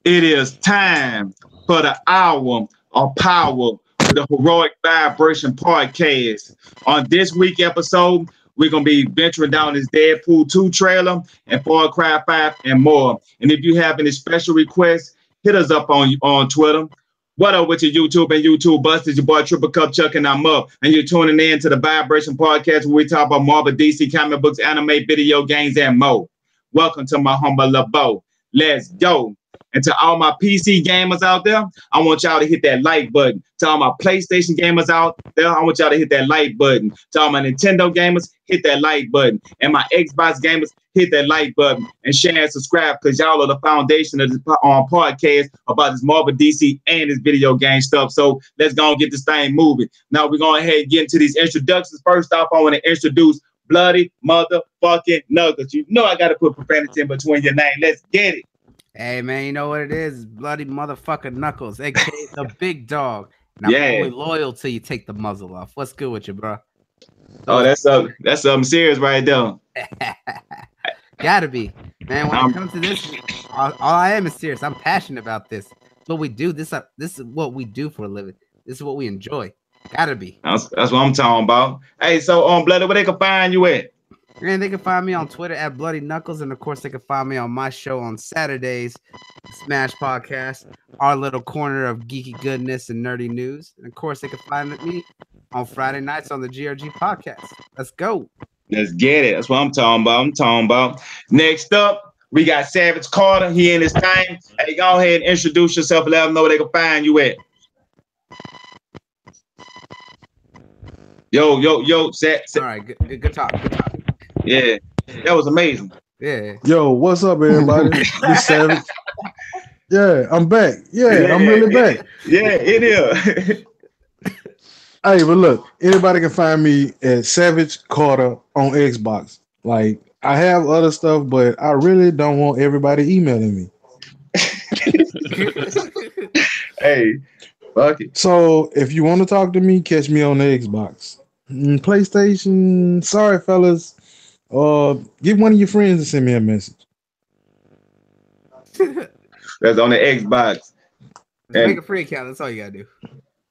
It is time for the hour of power with the Heroic Vibration podcast. On this week episode, we're going to be venturing down this Deadpool 2 trailer and Far Cry 5 and more. And if you have any special requests, hit us up on Twitter. What up with your YouTube and YouTube busters? Your boy Triple Cup Chuck and I'm up. And you're tuning in to the Vibration podcast where we talk about Marvel, DC, comic books, anime, video games, and more. Welcome to my humble abode. Let's go. And to all my PC gamers out there, I want y'all to hit that like button. To all my PlayStation gamers out there, I want y'all to hit that like button. To all my Nintendo gamers, hit that like button. And my Xbox gamers, hit that like button. And share and subscribe because y'all are the foundation of this podcast about this Marvel, DC, and this video game stuff. So let's go and get this thing moving. Now we're going ahead and get into these introductions. First off, I want to introduce Bloody Motherfucking Knuckles. You know I got to put profanity in between your name. Let's get it. Hey, man, you know what it is? It's Bloody Motherfucking Knuckles, a.k.a. the big dog. And I'm only loyal till you take the muzzle off. What's good with you, bro? Oh, that's something serious right there. Gotta be. Man, when it comes to this, all I am is serious. I'm passionate about this. It's what we do. This is what we do for a living. This is what we enjoy. Gotta be. That's what I'm talking about. Hey, so Bloody, where they can find you at? And they can find me on Twitter at Bloody Knuckles, and of course they can find me on my show on Saturdays, Smash Podcast, our little corner of geeky goodness and nerdy news. And of course they can find me on Friday nights on the GRG Podcast. Let's go. Let's get it. That's what I'm talking about. Next up, we got Savage Carter. He in his time. Hey, go ahead and introduce yourself and let them know where they can find you at. Yo. All right, good talk. Yeah, that was amazing. Yeah. Yo, what's up, everybody? This Savage. Yeah, I'm back. Yeah, I'm really back. Yeah, it is. Hey, but look, anybody can find me at Savage Carter on Xbox. Like, I have other stuff, but I really don't want everybody emailing me. Hey, fuck it. So, if you want to talk to me, catch me on the Xbox. PlayStation, sorry, fellas. Get one of your friends to send me a message. That's on the Xbox. Make a free account. That's all you gotta do.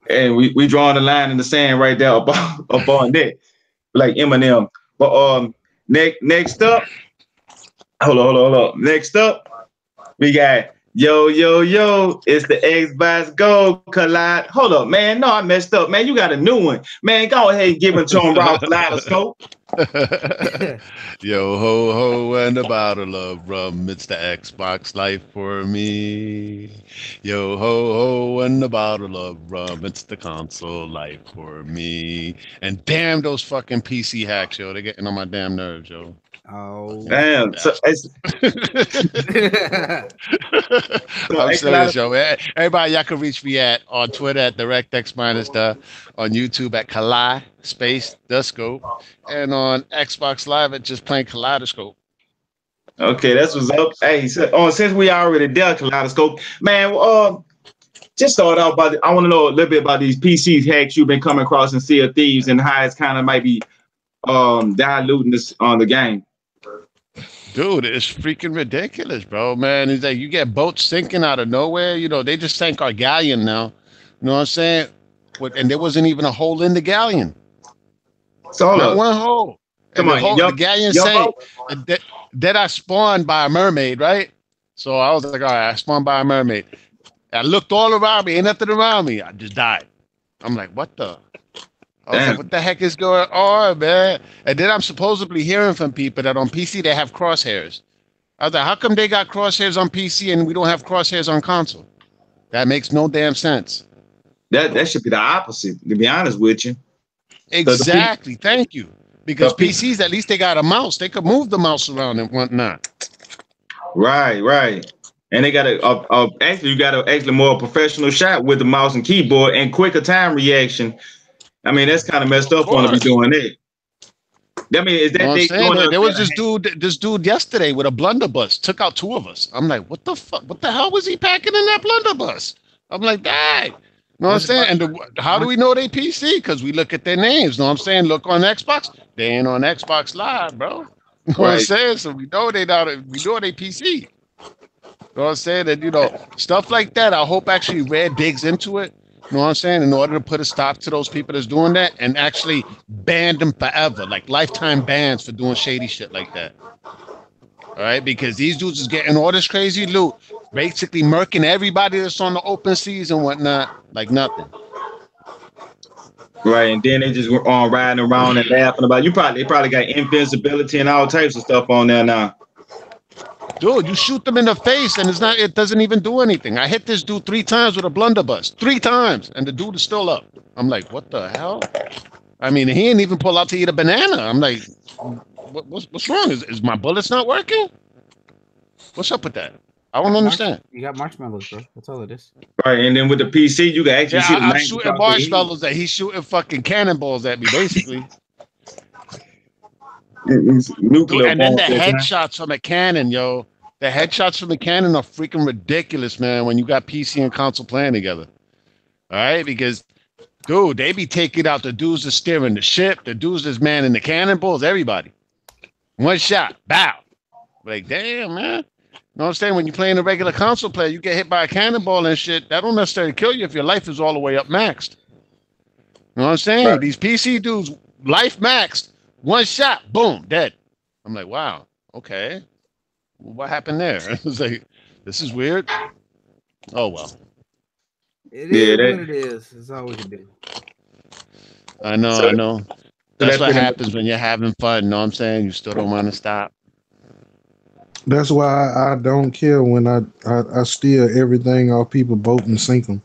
And we drawing the line in the sand right there up on that, like Eminem. But next up, hold up. Next up, we got yo. It's the Xbox Gold Collide. Hold up, man. No, I messed up, man. You got a new one, man. Go ahead and give it to him, Rob Kaleidoscope. Yo ho and a bottle of rum, it's the Xbox life for me. Yo ho and a bottle of rum, it's the console life for me. And damn those fucking PC hacks, yo, they're getting on my damn nerves, yo. Oh damn! So I'm serious, yo. Everybody, y'all can reach me on Twitter at DirectX-the, on YouTube at Kalai space the scope, and on Xbox Live at just plain Kaleidoscope. Okay, that's what's up. Hey, so, since we already there, Kaleidoscope, man. Just start out I want to know a little bit about these PC hacks you've been coming across in Sea of Thieves and how it's kind of might be diluting this on the game. Dude, it's freaking ridiculous, bro, man. It's like you get boats sinking out of nowhere. You know, they just sank our galleon now. You know what I'm saying? And there wasn't even a hole in the galleon. So not one hole. Come on, the galleon sank. Then I spawned by a mermaid, right? So I was like, all right, I spawned by a mermaid. I looked all around me, ain't nothing around me. I just died. I'm like, what the? I was like, what the heck is going on, man? And then I'm supposedly hearing from people that on PC they have crosshairs. I was like, how come they got crosshairs on PC and we don't have crosshairs on console? That makes no damn sense. That should be the opposite, to be honest with you. Exactly. Thank you. Because PCs, at least they got a mouse. They could move the mouse around and whatnot. Right. And they got you got a actually more professional shot with the mouse and keyboard and quicker time reaction. I mean, that's kind of messed up on to be doing that. I mean, is that there was this dude yesterday with a blunderbuss took out two of us. I'm like, what the fuck? What the hell was he packing in that blunderbuss? I'm like, dang. You know what I'm saying? And how do we know they PC? Because we look at their names. You know what I'm saying? Look on Xbox. They ain't on Xbox Live, bro. You know what I'm saying? So we know they PC. know what I'm saying? And, you know, stuff like that, I hope actually Red digs into it. You know what I'm saying? In order to put a stop to those people that's doing that and actually ban them forever, like lifetime bans for doing shady shit like that. All right? Because these dudes is getting all this crazy loot, basically murking everybody that's on the open seas and whatnot, like nothing. Right, and then they just were on riding around and laughing about. They probably got invincibility and all types of stuff on there now. Dude, you shoot them in the face and it doesn't even do anything. I hit this dude 3 times with a blunderbuss. 3 times, and the dude is still up. I'm like, what the hell? I mean, he didn't even pull out to eat a banana. I'm like, what's wrong? Is my bullets not working? What's up with that? I don't understand. You got marshmallows, bro. That's all it is. Right, and then with the PC, you can actually see the I'm shooting marshmallows that he's shooting fucking cannonballs at me, basically. Nuclear and then the bombs, headshots from a cannon, yo. The headshots from the cannon are freaking ridiculous, man, when you got PC and console playing together. All right? Because, dude, they be taking out the dudes that's steering the ship, the dudes that's manning the cannonballs, everybody. One shot, bow. Like, damn, man. You know what I'm saying? When you're playing a regular console player, you get hit by a cannonball and shit, that don't necessarily kill you if your life is all the way up maxed. You know what I'm saying? Right. These PC dudes, life maxed, one shot, boom, dead. I'm like, wow, okay. What happened there? It's like, this is weird. Oh, well. It is what it is. That's all we can do. I know. That's what happens when you're having fun. You know what I'm saying? You still don't want to stop. That's why I don't care when I steal everything off people boat and sink them.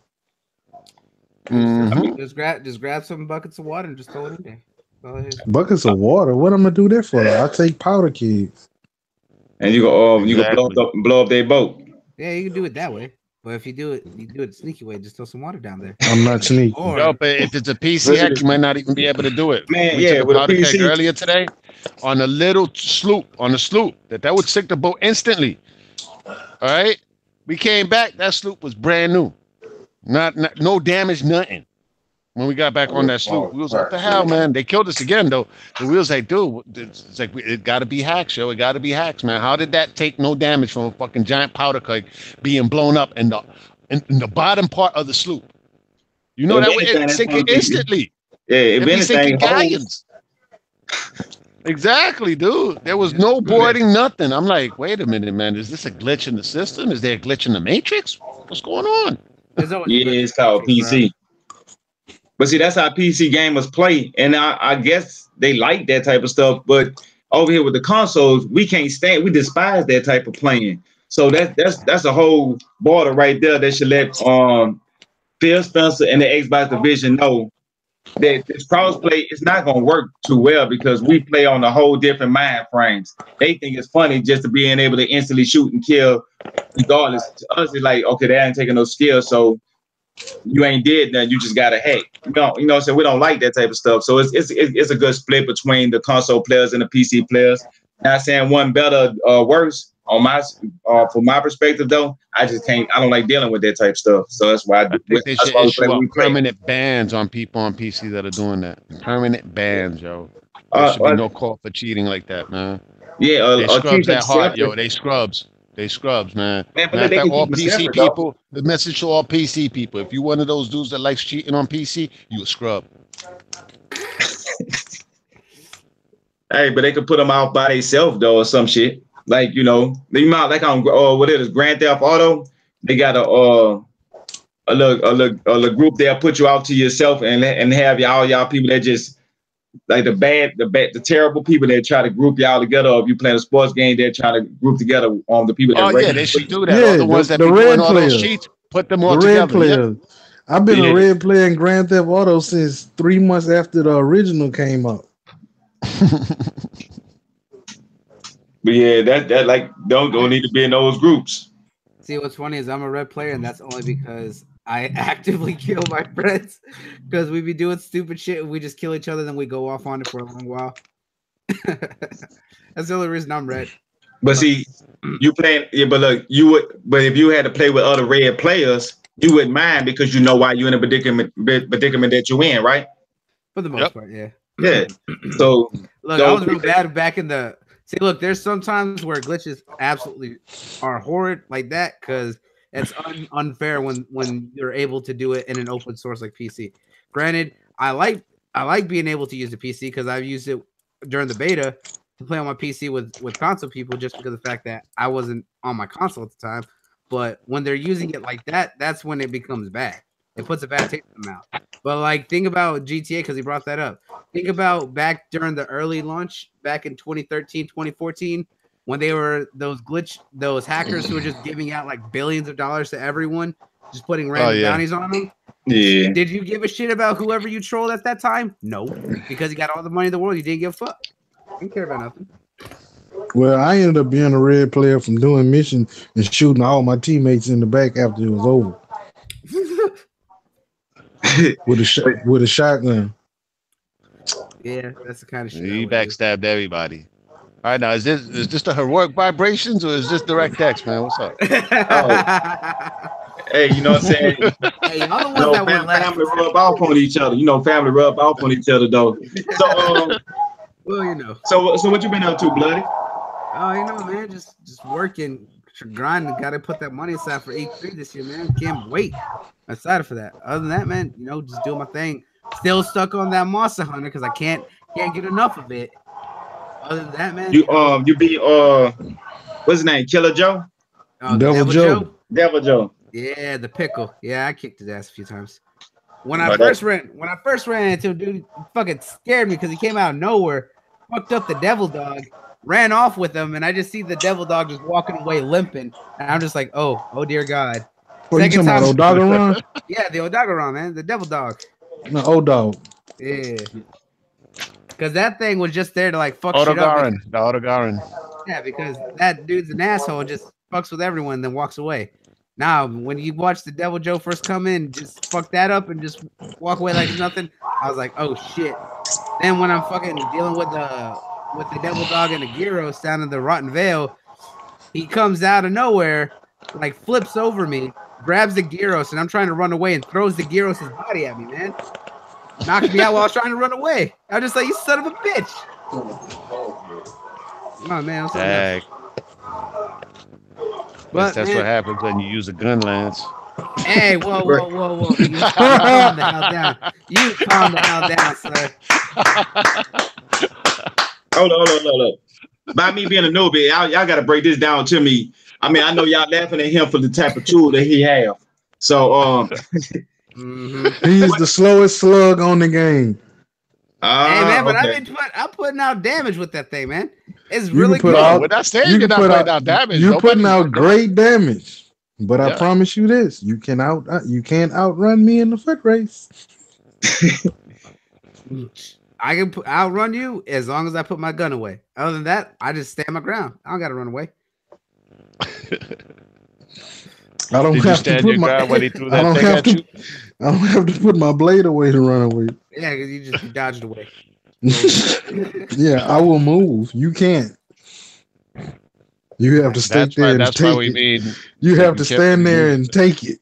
Mm-hmm. Just grab some buckets of water and just throw it in there. Buckets of water? What am I do that for? I take powder kegs. And you go blow up their boat. Yeah, you can do it that way. But if you do it the sneaky way, just throw some water down there. I'm not sneaky. No, but if it's a PC hack, you might not even be able to do it. Man, we took a powder keg earlier today on a little sloop, that would sink the boat instantly. All right, we came back. That sloop was brand new, not no damage, nothing. When we got back on that sloop, we was like, what the hell, man? They killed us again, though. And we was like, dude, it's like, it got to be hacks, yo. It got to be hacks, man. How did that take no damage from a fucking giant powder keg being blown up in the bottom part of the sloop? You know, that would sink it instantly. Yeah, it'd be sinking galleons. Exactly, dude. There was no boarding, nothing. I'm like, wait a minute, man. Is this a glitch in the system? Is there a glitch in the Matrix? What's going on? Yeah, it's called PC. But see, that's how PC gamers play, and I guess they like that type of stuff. But over here with the consoles, we despise that type of playing. So that's a whole border right there that should let Phil Spencer and the Xbox division know that this crossplay is not going to work too well because we play on a whole different mind frames. They think it's funny just to being able to instantly shoot and kill, regardless. To us, it's like, okay, they ain't taking no skill, so you ain't did nothing. You just got to hack. You know what I'm saying? We don't like that type of stuff. So it's a good split between the console players and the PC players. Not saying one better or worse. From my perspective, though, I don't like dealing with that type of stuff. So that's why I think they should issue up permanent bans on people on PC that are doing that. Permanent bans, yo. There should be no call for cheating like that, man. Yeah, they scrubs that hard, yo. They scrubs. They scrubs, man. But all PC people, the message to all PC people: if you one of those dudes that likes cheating on PC, you a scrub. Hey, but they could put them out by themselves though, or some shit. Like, you know, they might like on what it is, Grand Theft Auto. They got a little group there, put you out to yourself and have all y'all people that just like the terrible people that try to group y'all together. Or if you playing a sports game, they're trying to group together on the people. They should do that. All the ones that be doing all those cheats, put them all together. Yep. I've been a red player in Grand Theft Auto since 3 months after the original came out. But yeah, that like don't need to be in those groups. See, what's funny is I'm a red player, and that's only because I actively kill my friends because we be doing stupid shit and we just kill each other, then we go off on it for a long while. That's the only reason I'm red. But see, you playing, but look, but if you had to play with other red players, you wouldn't mind because you know why you're in a predicament that you're in, right? For the most part, yeah. Yeah. So look, I was real bad back in the See, look, there's sometimes where glitches absolutely are horrid like that because it's unfair when you're able to do it in an open source like PC. Granted, I like being able to use the PC because I've used it during the beta to play on my PC with console people just because of the fact that I wasn't on my console at the time. But when they're using it like that, that's when it becomes bad. It puts a bad taste in the mouth. But like, think about GTA because he brought that up. Think about back during the early launch, back in 2013, 2014, when they were those hackers who were just giving out like billions of dollars to everyone, just putting random bounties on them. Yeah. Did you give a shit about whoever you trolled at that time? No, because you got all the money in the world. You didn't give a fuck. You didn't care about nothing. Well, I ended up being a red player from doing mission and shooting all my teammates in the back after it was over with a shotgun. Yeah, that's the kind of shit. He backstabbed everybody. All right, now is this the heroic vibrations or is this direct text, man? What's up? Hey, you know what I'm saying? Hey, y'all the ones that went left. Family rub off on each other. You know, family rub off on each other though. So, well, you know. So what you been up to, Bloody? Oh, you know, man, just working, grinding. Got to put that money aside for E3 this year, man. Can't wait. I'm excited for that. Other than that, man, you know, just doing my thing. Still stuck on that Monster Hunter because I can't get enough of it. Other than that, man, you beat what's his name? Killer Joe? Devil Joe. Devil Joe. Yeah, the pickle. Yeah, I kicked his ass a few times. When I first ran into him, dude, he fucking scared me because he came out of nowhere, fucked up the devil dog, ran off with him, and I just see the devil dog just walking away limping, and I'm just like, oh dear God. What you talking about, Odogaron? Yeah, the Odogaron, man, the devil dog. No, O-Dog. Yeah. Because that thing was just there to like fuck shit up. The Odogaron. Yeah, because that dude's an asshole and just fucks with everyone, then walks away. Now, when you watch the Devil Joe first come in, just fuck that up and just walk away like nothing. I was like, oh shit. Then when I'm fucking dealing with the Devil Dog and the Gyros down in the Rotten Vale, he comes out of nowhere, like flips over me, grabs the Gyros, and I'm trying to run away and throws the Gyros' body at me, man. Knocked me out while I was trying to run away. I was just like, you son of a bitch. Oh man, I'm But that's what happens when you use a gun, Lance. Hey, whoa. You calm the hell down. You calm the hell down, sir. Hold on. By me being a newbie, y'all got to break this down to me. I mean, I know y'all laughing at him for the type of tool that he have. So, he is the slowest slug on the game. Hey man, but okay. I'm putting out damage with that thing, man. It's really good. We're not saying you're not putting out damage. You're putting out great damage. But I promise you this: you can't outrun me in the foot race. I can outrun you as long as I put my gun away. Other than that, I just stand my ground. I don't got to run away. I don't have to put my. I don't have to put my blade away to run away. Yeah, because you dodged away. Yeah, I will move. You can't. You have to stay there and take it. You have to stand there and take it.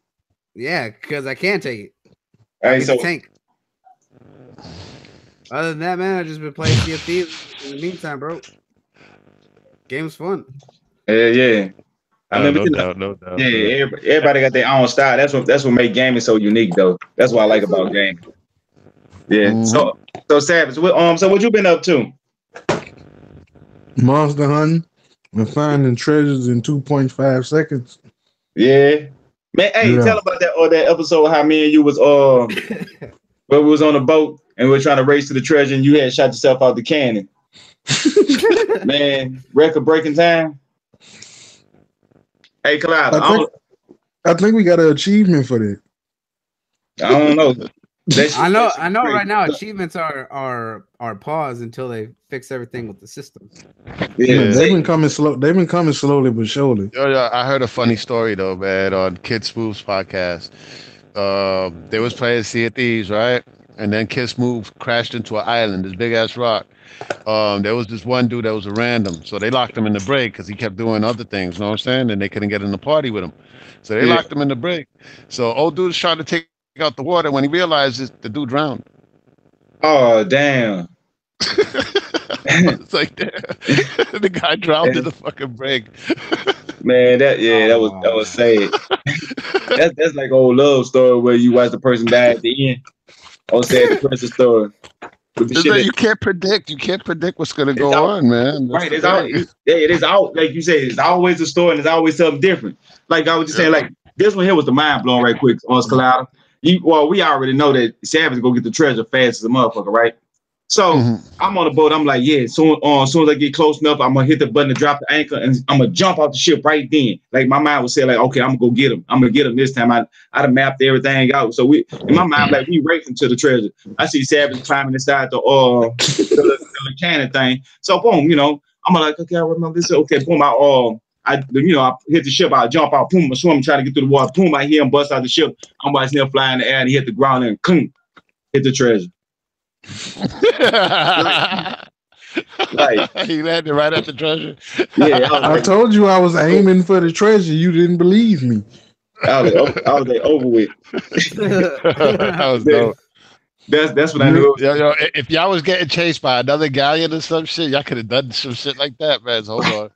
Yeah, because I can't take it. Hey, so tank. Other than that, man, I just been playing Sea of Thieves in the meantime, bro. Game's fun. Yeah. I mean, no doubt. Yeah, everybody got their own style. That's what make gaming so unique, though. That's what I like about gaming. Yeah. Mm-hmm. So Savage, so what you been up to? Monster hunting and finding treasures in 2.5 seconds. Yeah. Man, hey, tell about that episode how me and you was where we was on a boat and we were trying to race to the treasure and you had shot yourself out the cannon. Man, record breaking time. Hey, Clyde, I think we got an achievement for that. I don't know. I know. Right now, achievements are paused until they fix everything with the system. Yeah, they've been coming slow. They've been coming slowly but surely. Yeah, I heard a funny story though, man, on Kid Smooth's podcast. They was playing Sea of Thieves, right? And then Kid Smooth crashed into an island, this big ass rock. There was this one dude that was a random, so they locked him in the break because he kept doing other things. You know what I'm saying? And they couldn't get in the party with him, so they locked him in the break. So old dude's trying to take out the water when he realizes the dude drowned. Oh damn! It's like the guy dropped in the fucking break. Man, that was sad. That's like old love story where you watch the person die at the end. Or sad depressing story. But the It's shit like that you can't predict. You can't predict what's gonna it's go out, on, man. That's right? the It's out. thing. It is out. Like you said, it's always a story, and it's always something different. Like I was just saying, like this one here was the mind blowing right quick on Skalata. Well, we already know that Savage go get the treasure fast as a motherfucker, right? So I'm on the boat. I'm like, yeah. Soon as I get close enough, I'm gonna hit the button to drop the anchor, and I'm gonna jump off the ship right then. Like my mind was saying, like, okay, I'm gonna go get him. I'm gonna get him this time. I done mapped everything out. So we in my mind, like we racing to the treasure. I see Savage climbing inside the cannon thing. So boom, I'm like, okay, I remember this. Okay, boom, I hit the ship. I jump out, boom, I swim, trying to get through the water. Boom, I hear him bust out the ship. I'm watching him fly in the air, and he hit the ground and hit the treasure. Like he landed right at the treasure. Yeah, I told you I was aiming for the treasure. You didn't believe me. I was like over with. That was dope. That's what I knew. Yo, if y'all was getting chased by another galleon or some shit, y'all could have done some shit like that, man. So hold on.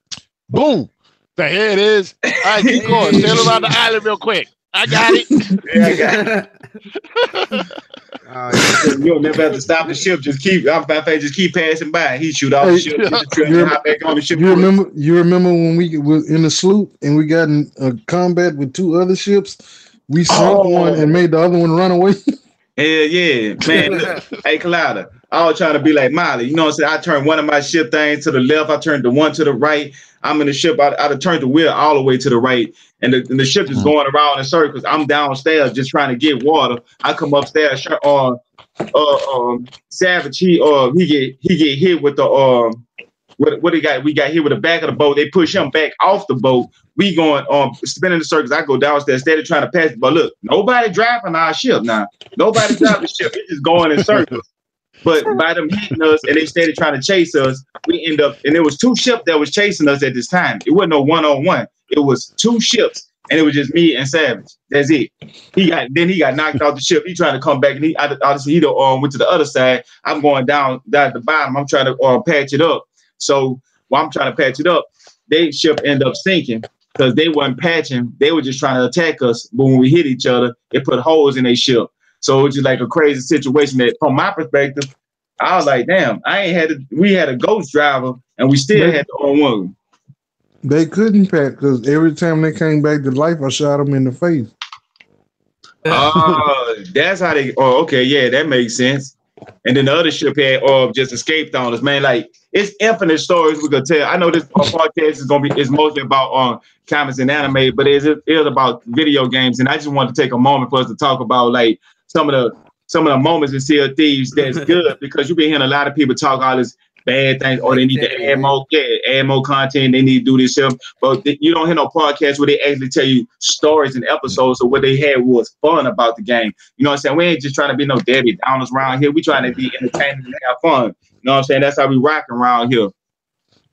Boom. Here it is. All right, keep going. Sail around the island real quick. I got it. Yeah, I got it. You'll never have to stop the ship. Just keep passing by. He shoot off the ship, get the treasure, hop back on the ship. You remember when we were in the sloop and we got in a combat with two other ships? We sunk one and made the other one run away. Hell yeah, man. Look, hey, Kalada, I was trying to be like Molly. You know what I'm saying? I turned one of my ship things to the left. I turned the one to the right. I'm in the ship. I'd turned the wheel all the way to the right. And the ship is going around in circles. I'm downstairs just trying to get water. I come upstairs. Savage, he get hit with the what he got? We got hit with the back of the boat. They push him back off the boat. We going spinning the circles. I go downstairs, steady trying to pass it. But look, nobody driving our ship now. Nobody driving the ship. It's just going in circles. But by them hitting us and they steady trying to chase us, we end up, and it was two ships that was chasing us at this time. It wasn't no one-on-one. It was two ships, and it was just me and Savage. That's it. He got knocked off the ship. He trying to come back, and he obviously went to the other side. I'm going down at the bottom. I'm trying to patch it up. So while I'm trying to patch it up, their ship ended up sinking because they weren't patching. They were just trying to attack us. But when we hit each other, it put holes in their ship. So it was just like a crazy situation that, from my perspective, I was like, damn, we had a ghost driver and we still had to own one. They couldn't patch because every time they came back to life, I shot them in the face. That's how they, okay, yeah, that makes sense. And then the other ship had just escaped on us, man. Like, it's infinite stories we could tell. I know this podcast is mostly about comics and anime, but it is about video games. And I just wanted to take a moment for us to talk about like some of the moments in Sea of Thieves that's good, because you've been hearing a lot of people talk all this bad things, or they need to add more content, they need to do this stuff. But you don't hear no podcast where they actually tell you stories and episodes of what they had was fun about the game. You know what I'm saying? We ain't just trying to be no Debbie Downers around here. We trying to be entertaining and have fun. You know what I'm saying? That's how we rocking around here.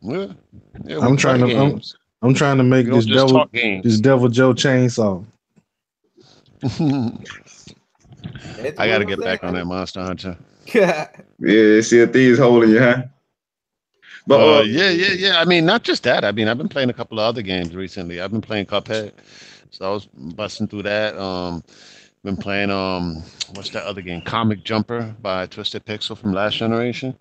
Yeah, I'm trying to make this Devil Joe chainsaw. I got to get back on that Monster Hunter. Yeah, Sea of Thieves holding you, huh? But yeah. I mean, not just that. I mean, I've been playing a couple of other games recently. I've been playing Cuphead, so I was busting through that. Been playing what's that other game? Comic Jumper by Twisted Pixel from last generation.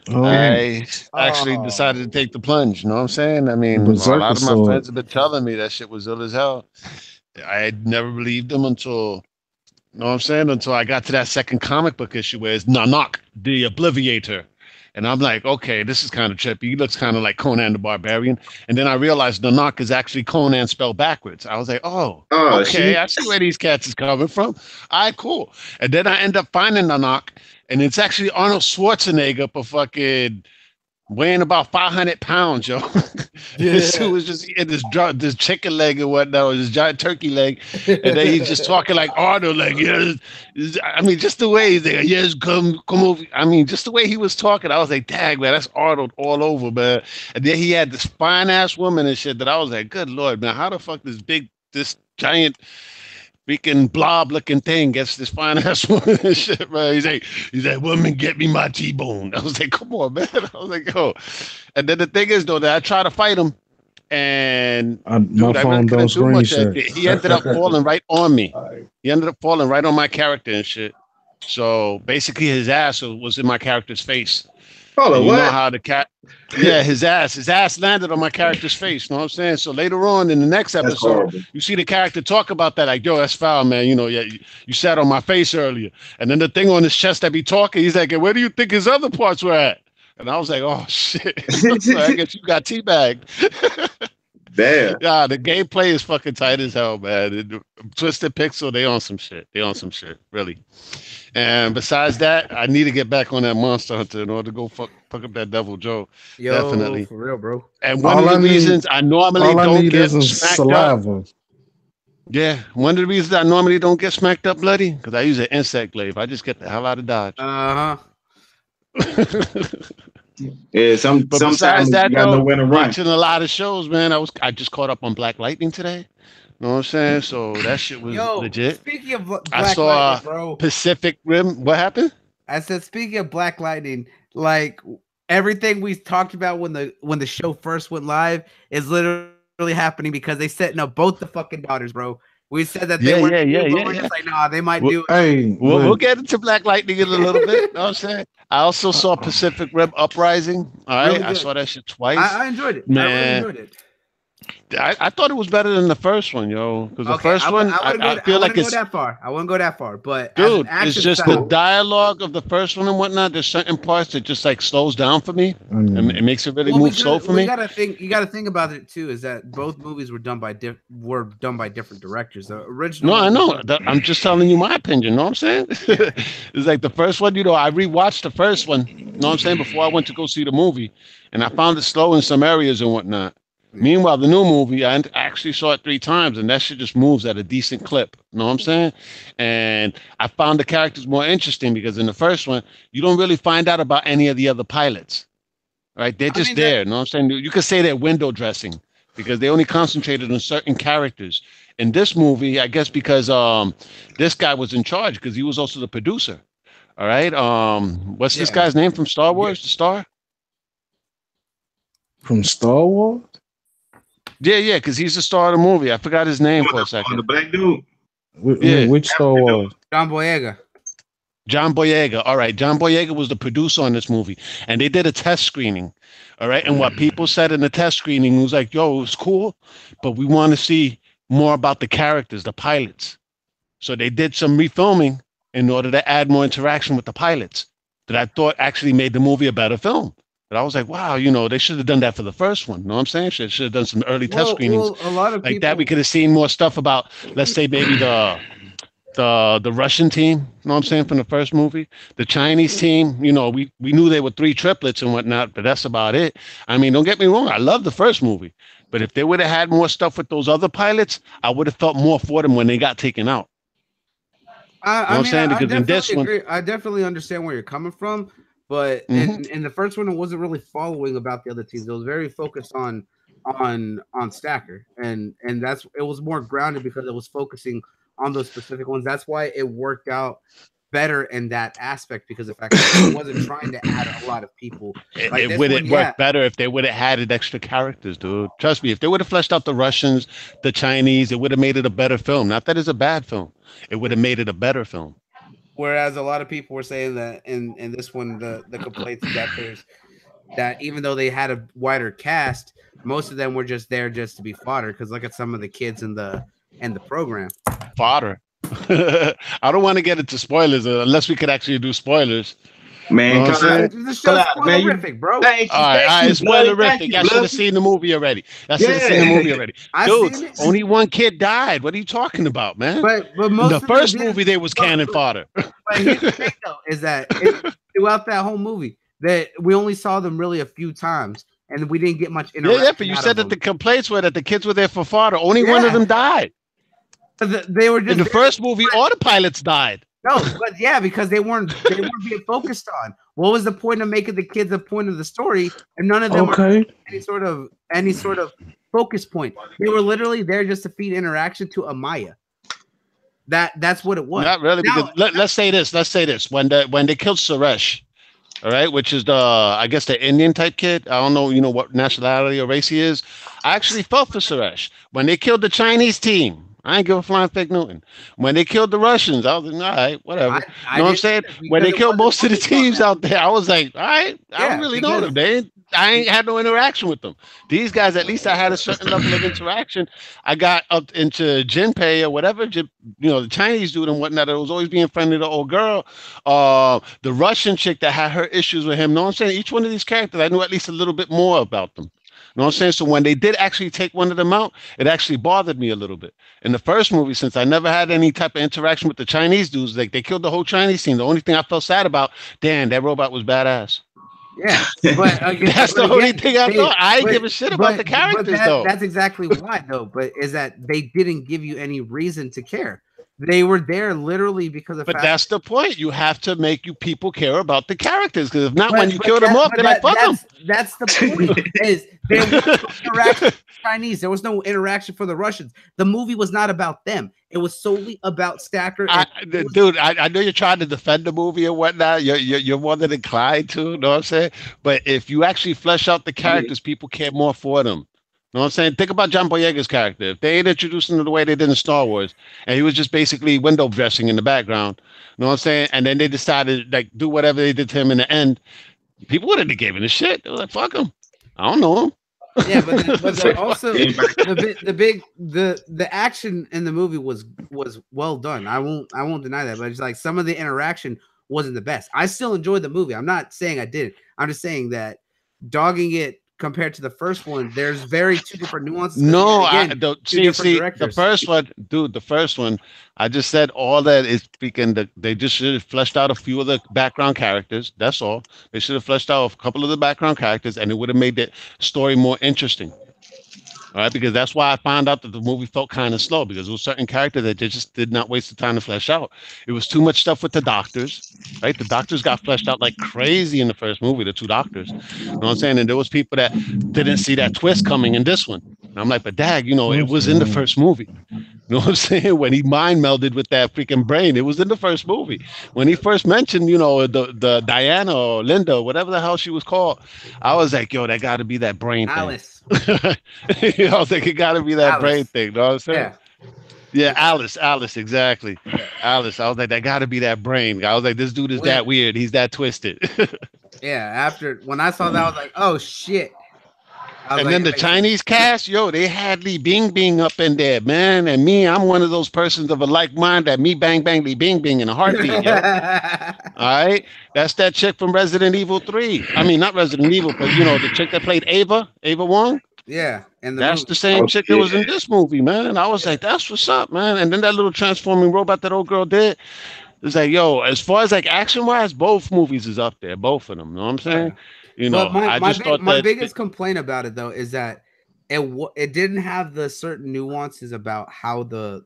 I actually decided to take the plunge. You know what I'm saying? I mean, a lot of my friends have been telling me that shit was ill as hell. I had never believed them until. You know what I'm saying? Until I got to that second comic book issue where it's Nanak, the Obliviator. And I'm like, okay, this is kind of trippy. He looks kind of like Conan the Barbarian. And then I realized Nanak is actually Conan spelled backwards. I was like, okay, I see where these cats is coming from. All right, cool. And then I end up finding Nanak, and it's actually Arnold Schwarzenegger for fucking weighing about 500 pounds, yo. This dude was just eating this chicken leg and whatnot, this giant turkey leg, and then he's just talking like Arnold, like, yes. I mean, just the way he's like, yes, come over. I mean, just the way he was talking, I was like, dang, man, that's Arnold all over, man. And then he had this fine ass woman and shit that I was like, good Lord, man, how the fuck this giant freaking blob looking thing gets this fine ass woman and shit, bro. He's like, woman, get me my T-bone. I was like, come on, man. I was like, yo. And then the thing is though that I try to fight him, and my phone don't do much. screenshot. He ended up falling right on me. He ended up falling right on my character and shit. So basically, his ass was in my character's face. Hold on, You what? know how the cat? Yeah, his ass landed on my character's face. You know what I'm saying? So later on in the next That's episode, horrible. you see the character talk about that, like, yo, that's foul, man. You know, yeah, you sat on my face earlier, and then the thing on his chest that be talking, he's like, where do you think his other parts were at? And I was like, oh shit. So I guess you got teabagged. Damn. Yeah, the gameplay is fucking tight as hell, man. Twisted Pixel, they on some shit. Really. And besides that, I need to get back on that Monster Hunter in order to go fuck up that Devil Joe. Yo, Definitely. for real, bro. And one of the reasons I normally don't get smacked saliva. up. Yeah, one of the reasons I normally don't get smacked up bloody, because I use an insect glaive. I just get the hell out of Dodge. Yeah, But sometimes besides that, you gotta know when to run. watching a lot of shows, man. I just caught up on Black Lightning today. You know what I'm saying? So that shit was legit. Speaking of Black I saw Lightning, bro. Pacific Rim. What happened? I said, speaking of Black Lightning, like everything we talked about when the show first went live is literally happening because they setting up both the fucking daughters, bro. We said that they weren't we're just like, nah, they might do it. Hey, we'll get into Black Lightning in a little bit. You know what I'm saying? I also saw Pacific Rim Uprising. All right. Really I saw that shit twice. I enjoyed it. Man. I really enjoyed it. I thought it was better than the first one, yo. Because the first one, I feel like it's that far. I wouldn't go that far, but dude, it's just the dialogue of the first one and whatnot. There's certain parts that just like slows down for me, and it makes it really move slow for me. You gotta think about it too. Is that both movies were done by different directors. The original. No, I know. I'm just telling you my opinion. Know what I'm saying? It's like the first one. You know, I rewatched the first one. Know what I'm saying? Before I went to go see the movie, and I found it slow in some areas and whatnot. Meanwhile, the new movie, I actually saw it 3 times, and that shit just moves at a decent clip. You know what I'm saying? And I found the characters more interesting because in the first one, you don't really find out about any of the other pilots, right? They're just there. You know what I'm saying? You could say they're window dressing because they only concentrated on certain characters. In this movie, I guess because this guy was in charge because he was also the producer. All right. What's this guy's name from Star Wars? The star? From Star Wars? Yeah, because he's the star of the movie. I forgot his name for a second. The black dude. Which Star Wars? John Boyega. John Boyega. All right. John Boyega was the producer on this movie. And they did a test screening. All right. And what people said in the test screening was like, yo, it was cool, but we want to see more about the characters, the pilots. So they did some refilming in order to add more interaction with the pilots that I thought actually made the movie a better film. But I was like, wow, you know, they should have done that for the first one. You know what I'm saying? Should have done some early test screenings. A lot of like people... that. We could have seen more stuff about, let's say, maybe the Russian team, you know what I'm saying, from the first movie. The Chinese team, you know, we knew they were 3 triplets and whatnot, but that's about it. I mean, don't get me wrong, I love the first movie. But if they would have had more stuff with those other pilots, I would have felt more for them when they got taken out. I definitely understand where you're coming from. But in the first one, it wasn't really following about the other teams. It was very focused on Stacker, and it was more grounded because it was focusing on those specific ones. That's why it worked out better in that aspect because the fact that it wasn't trying to add a lot of people. It would have worked better if they would have added extra characters, dude. Trust me, if they would have fleshed out the Russians, the Chinese, it would have made it a better film. Not that it's a bad film. It would have made it a better film. Whereas a lot of people were saying that in this one, the complaints that even though they had a wider cast, most of them were just there just to be fodder. Because look at some of the kids in the program. Fodder. I don't want to get into spoilers unless we could actually do spoilers. Man, the show's spoilerific, bro. All right, it's spoilerific. I should have seen the movie already. Dude, only one kid died. What are you talking about, man? But most the first movie, there was cannon fodder. But here's the thing, though, is that throughout that whole movie, that we only saw them really a few times, and we didn't get much interaction. Yeah, but you said that the complaints were that the kids were there for fodder. Only one of them died. They were just in the first movie. All the pilots died. No, but yeah, because they weren't being focused on. What was the point of making the kids a point of the story, and none of them were any sort of focus point. They were literally there just to feed interaction to Amaya. That's what it was. Not really, Now, because let's say this. Let's say this. When they killed Suresh, all right, which is I guess the Indian type kid. I don't know, what nationality or race he is. I actually felt for Suresh. When they killed the Chinese team, I ain't give a flying fig Newton. When they killed the Russians, I was like, all right, whatever. I You know what I'm saying? When they killed most of the teams that. out there, I was like, all right, I Yeah, don't really know them. I ain't had no interaction with them. These guys, at least I had a certain level of interaction. I got up into Jinpei or whatever, the Chinese dude and whatnot that was always being friendly to the old girl. The Russian chick that had her issues with him. You know what I'm saying? Each one of these characters, I knew at least a little bit more about them. You know what I'm saying? So when they did actually take one of them out, it actually bothered me a little bit. In the first movie, since I never had any type of interaction with the Chinese dudes, like they killed the whole Chinese team. The only thing I felt sad about, damn, that robot was badass. Yeah, but that's the only thing I thought. I ain't give a shit about the characters, though. That's exactly why, though. But is that they didn't give you any reason to care. They were there literally because of. But that's the point. You have to make people care about the characters, because if not, when you kill them off, they're like, fuck them. That's the point. Is there was no interaction with the Chinese? There was no interaction for the Russians. The movie was not about them. It was solely about Stacker. Dude, I know you're trying to defend the movie and whatnot. You're more than inclined to. You know what I'm saying? But if you actually flesh out the characters, people care more for them. You know what I'm saying? Think about John Boyega's character. If they ain't introduced him the way they did in Star Wars, and he was just basically window dressing in the background, you know what I'm saying? And then they decided like do whatever they did to him in the end, people wouldn't have given a shit. They were like, fuck him. I don't know him. Yeah, but also the action in the movie was well done. I won't deny that, but it's like some of the interaction wasn't the best. I still enjoyed the movie. I'm not saying I didn't. I'm just saying that dogging it compared to the first one, there's two different nuances. No, again, the first one, dude, the first one, I just said all that is speaking that they just should have fleshed out a few of the background characters. That's all. They should have fleshed out a couple of the background characters, and it would have made the story more interesting. All right, because that's why I found out that the movie felt kind of slow, because there was certain characters that they just did not waste the time to flesh out. It was too much stuff with the doctors, right? The doctors got fleshed out like crazy in the first movie, the two doctors. You know what I'm saying? And there was people that didn't see that twist coming in this one. And I'm like, but Dag, it was in the first movie. You know what I'm saying? When he mind melded with that freaking brain, it was in the first movie. When he first mentioned, the Diana or Linda, or whatever the hell she was called, I was like, yo, that got to be that brain Alice. thing. I was like, it got to be that brain thing. You know what I'm saying? Yeah, Alice, exactly. Alice. I was like, that got to be that brain. I was like, this dude is that weird. He's that twisted. Yeah, when I saw that, I was like, oh, shit. And then the Chinese cast, they had Li Bing up in there, man. And me, I'm one of those persons of a like mind that me bang bang Li Bing in a heartbeat. Yo. All right, that's that chick from Resident Evil 3. I mean, not Resident Evil, but the chick that played Ava Wong. Yeah, and that's the same chick that was in this movie, man. I was like, that's what's up, man. And then that little transforming robot that old girl did. It's like, as far as like action wise, both movies is up there, both of them. You know what I'm saying? Yeah. I just thought my biggest complaint about it though is that it didn't have the certain nuances about how the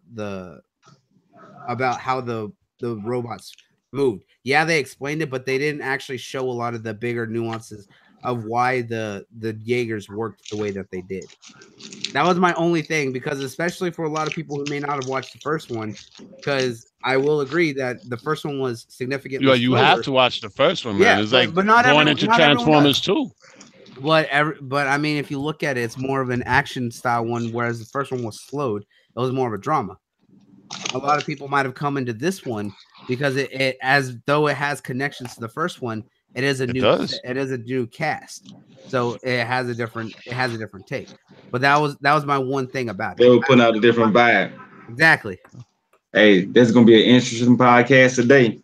robots moved. Yeah, they explained it, but they didn't actually show a lot of the bigger nuances of why the Jaegers worked the way that they did. That was my only thing, because especially for a lot of people who may not have watched the first one, because I will agree that the first one was significantly you have to watch the first one, man. Yeah, it's like but not going into Transformers 2. But I mean, if you look at it, it's more of an action style one, whereas the first one was slowed. It was more of a drama. A lot of people might have come into this one because it as though it has connections to the first one. It is a new cast, so it has a different take. But that was my one thing about it. They were putting out a different vibe. Exactly. Hey, this is gonna be an interesting podcast today.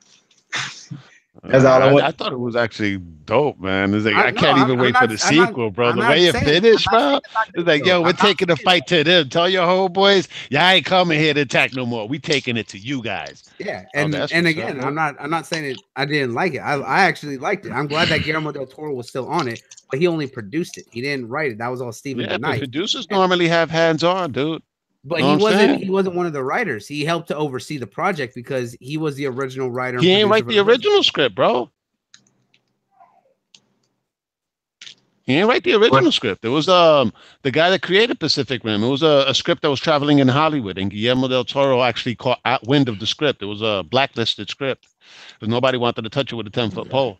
That's all I want. I thought it was actually dope, man. It's like I can't even wait for the sequel, bro. The way it finished, bro. It's like, yo, we're taking the fight to them. Tell your homeboys, y'all ain't coming here to attack no more. We taking it to you guys. Yeah, and again, I'm not saying it. I didn't like it. I actually liked it. I'm glad that Guillermo del Toro was still on it, but he only produced it. He didn't write it. That was all Steven DeKnight. Producers normally have hands on, dude. But he wasn't one of the writers. He helped to oversee the project because he was the original writer. He ain't write the original script, bro. He didn't write the original script. It was the guy that created Pacific Rim. It was a script that was traveling in Hollywood, and Guillermo del Toro actually caught wind of the script. It was a blacklisted script because nobody wanted to touch it with a 10-foot pole.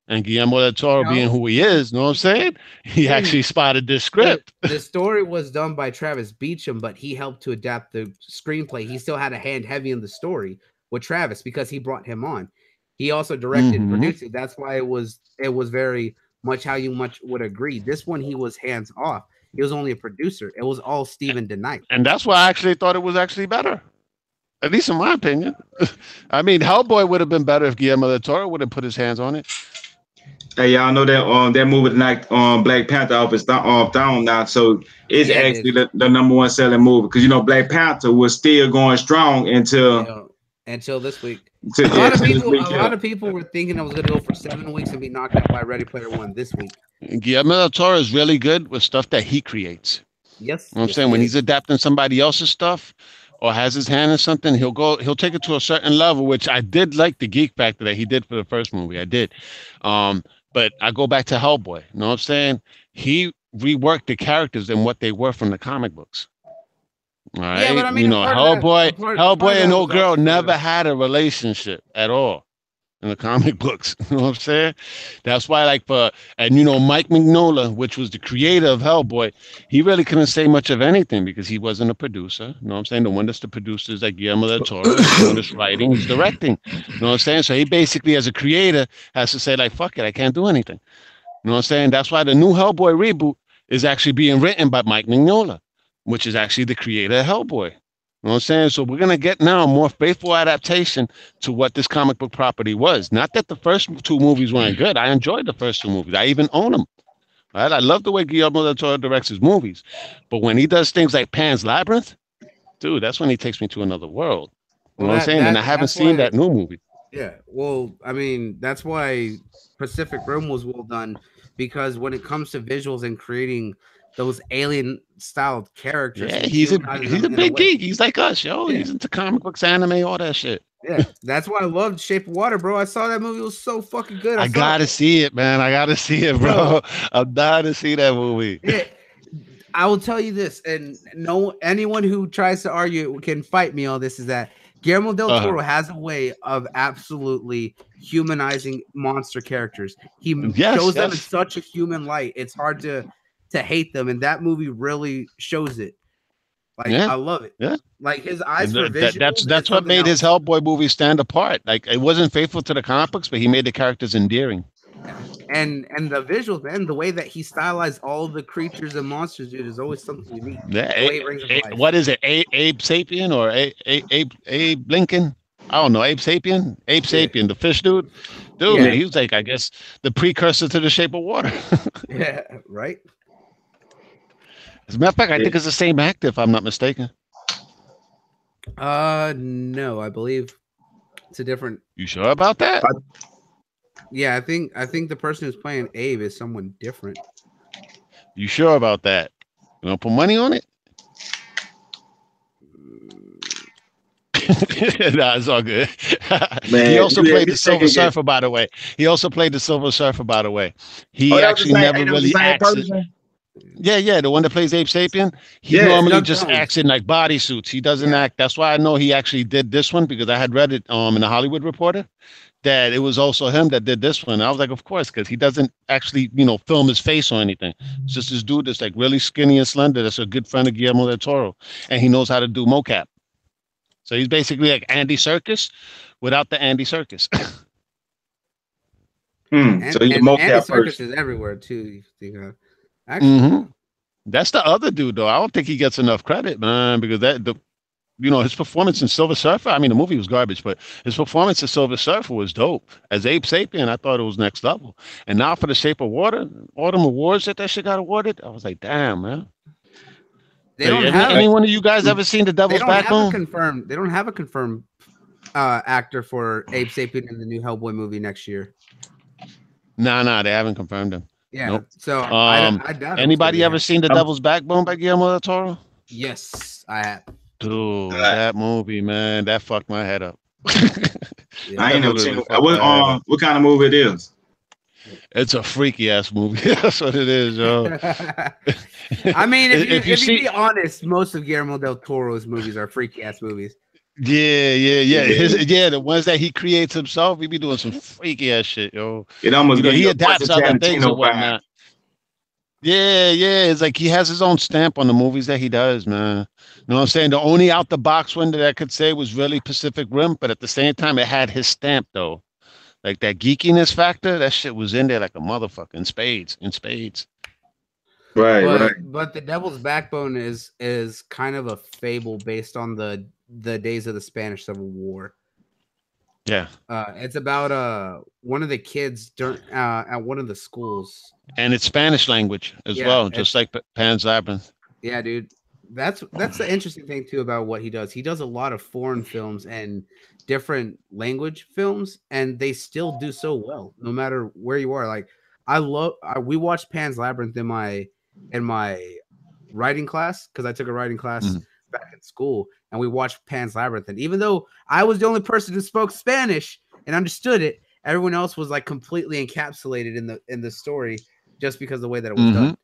And Guillermo del Toro, being who he is, you know what I'm saying? He actually spotted this script. The story was done by Travis Beacham, but he helped to adapt the screenplay. He still had a hand heavy in the story with Travis because he brought him on. He also directed and produced it. That's why it was very much how you would agree. This one, he was hands off. He was only a producer. It was all Stephen DeKnight. And that's why I actually thought it was actually better. At least in my opinion. I mean, Hellboy would have been better if Guillermo del Toro would have put his hands on it. Hey, y'all know that that movie tonight Black Panther off is down now, so it's actually the #1 selling movie because Black Panther was still going strong until this week. A lot of people were thinking I was going to go for 7 weeks and be knocked out by Ready Player One this week. Guillermo del Toro is really good with stuff that he creates. Yes, you know what I'm saying, when he's adapting somebody else's stuff or has his hand in something, he'll take it to a certain level, which I did like the geek factor that he did for the first movie. I did. But I go back to Hellboy. You know what I'm saying? He reworked the characters and what they were from the comic books. All right. Yeah, but I mean, Hellboy and Old Girl never had a relationship at all in the comic books. You know what I'm saying? That's why, Mike Mignola, which was the creator of Hellboy, he really couldn't say much of anything because he wasn't a producer. You know what I'm saying? The one that's the producer is like Guillermo del Toro. The one that's writing, he's directing. You know what I'm saying? So he basically, as a creator, has to say, like, fuck it, I can't do anything. You know what I'm saying? That's why the new Hellboy reboot is actually being written by Mike Mignola, which is actually the creator of Hellboy. You know what I'm saying? So we're going to get now a more faithful adaptation to what this comic book property was. Not that the first 2 movies weren't good. I enjoyed the first 2 movies. I even own them. Right? I love the way Guillermo del Toro directs his movies. But when he does things like Pan's Labyrinth, dude, that's when he takes me to another world. You know what I'm saying? And I haven't seen that new movie. Yeah. Well, I mean, that's why Pacific Rim was well done, because when it comes to visuals and creating those alien styled characters. Yeah, he's a big geek. He's like us, yo. Yeah. He's into comic books, anime, all that shit. Yeah, that's why I loved Shape of Water, bro. I saw that movie; it was so fucking good. I gotta see it, man. I gotta see it, bro. I'm dying to see that movie. Yeah, I will tell you this, and anyone who tries to argue can fight me on this. Is that Guillermo del Toro has a way of absolutely humanizing monster characters. He shows them in such a human light. It's hard to hate them, and that movie really shows it. Like, I love it. Yeah, like his eyes for vision. That's what made his Hellboy movie stand apart. Like, it wasn't faithful to the comic books, but he made the characters endearing. And the visuals, man, the way that he stylized all the creatures and monsters, dude, is always something unique. Yeah, what is it? Abe Sapien or Abe Lincoln? I don't know. Abe Sapien, the fish dude. Dude, he was like, I guess, the precursor to The Shape of Water. Yeah, right. As a matter of fact, I think it's the same actor, if I'm not mistaken. No, I believe it's a different. You sure about that? Yeah, I think the person who's playing Abe is someone different. You sure about that? You want to put money on it? Nah, it's all good. Man, he also played the Silver Surfer, by the way. He actually never really acted. Yeah, the one that plays Abe Sapien. He normally just acts in like bodysuits. He doesn't act. That's why I know he actually did this one, because I had read it in the Hollywood Reporter that it was also him that did this one. I was like, of course, because he doesn't actually, film his face or anything. It's just this dude that's like really skinny and slender. That's a good friend of Guillermo del Toro, and he knows how to do mocap. So he's basically like Andy Serkis without the Andy Serkis. So he's a mocap Andy Serkis person. is everywhere too. Actually, that's the other dude though. I don't think he gets enough credit, man, because his performance in Silver Surfer. I mean, the movie was garbage, but his performance in Silver Surfer was dope. As Abe Sapien, I thought it was next level. And now for The Shape of Water, all them awards that shit got awarded, I was like, damn, man. Any one of you guys ever seen The Devil's Backbone? They don't have a confirmed actor for Abe Sapien in the new Hellboy movie next year. Nah, they haven't confirmed him. Yeah. Nope. So I doubt anybody ever seen The Devil's Backbone by Guillermo del Toro? Yes, I have. Dude, that movie, man, that fucked my head up. I ain't never seen it. What kind of movie it is? It's a freaky ass movie. That's what it is, yo. I mean, if you see, be honest, most of Guillermo del Toro's movies are freaky ass movies. Yeah. The ones that he creates himself, he be doing some freaky ass shit, yo. It almost gives He you a adapts Quentin other things Tarantino and whatnot. Yeah. It's like he has his own stamp on the movies that he does, man. You know what I'm saying? The only out the box one that I could say was really Pacific Rim, but at the same time, it had his stamp though. Like that geekiness factor, that shit was in there like a motherfucker in spades. Right. But The Devil's Backbone is kind of a fable based on the days of the Spanish Civil War. Yeah. It's about one of the kids at one of the schools. And it's Spanish language as well, just like Pan's Labyrinth. Yeah, dude. That's the interesting thing too about what he does. He does a lot of foreign films and different language films, and they still do so well, no matter where you are. Like we watched Pan's Labyrinth in my writing class because I took a writing class back in school, and we watched Pan's Labyrinth. And even though I was the only person who spoke Spanish and understood it, everyone else was like completely encapsulated in the story just because of the way that it was done.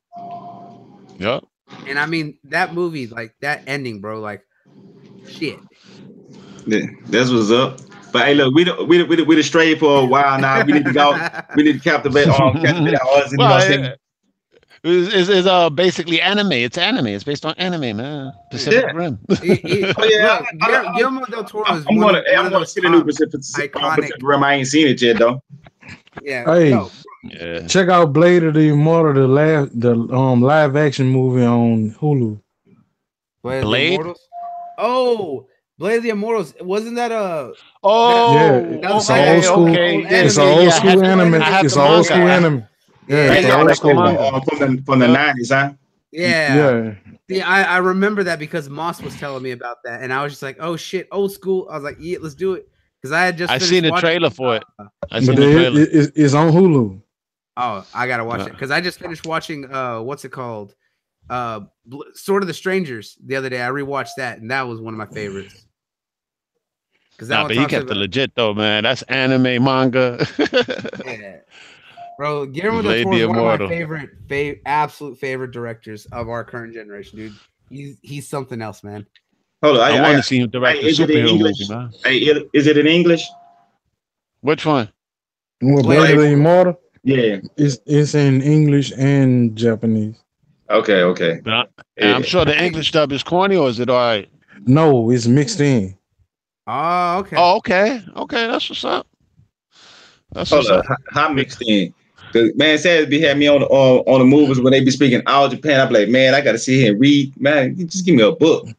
Yep. And I mean that movie, like that ending, bro, like shit. Yeah, that's what's up. But hey, look, we strayed for a while now. We need to go. We need to captivate our audience. Well, it's basically anime. It's anime. It's based on anime, man. Pacific Rim. Guillermo del Toro is I'm gonna see the new Pacific Rim. I ain't seen it yet though. Yeah. Hey, check out Blade of the Immortal, the live action movie on Hulu. Blade? Oh, Blade of the Immortals. Wasn't that a? It's an old school. It's an old school anime. It's an old school anime. Yeah, from the 90s, huh? Yeah. Yeah, I remember that because Moss was telling me about that, and I was just like, "Oh shit, old school." I was like, "Yeah, let's do it," because I had just. I seen the trailer for it. It's on Hulu. Oh, I gotta watch it because I just finished watching. What's it called? Sword of the Strangers the other day. I rewatched that, and that was one of my favorites. But he kept it legit though, man. That's anime manga. Yeah. Bro, Guillermo del Toro is one of my absolute favorite directors of our current generation, dude. He's something else, man. Hold on, I want to see him direct a superhero movie, man. Hey, is it in English? Which one? Blade of the Immortal? Yeah. It's in English and Japanese. Okay. I'm sure the English dub is corny, or is it all right? No, it's mixed in. Oh, okay. Okay, that's what's up. How mixed in? Man, Sad be had me on the movies when they be speaking all Japan. I'm like, man, I gotta sit here and read. Man, just give me a book.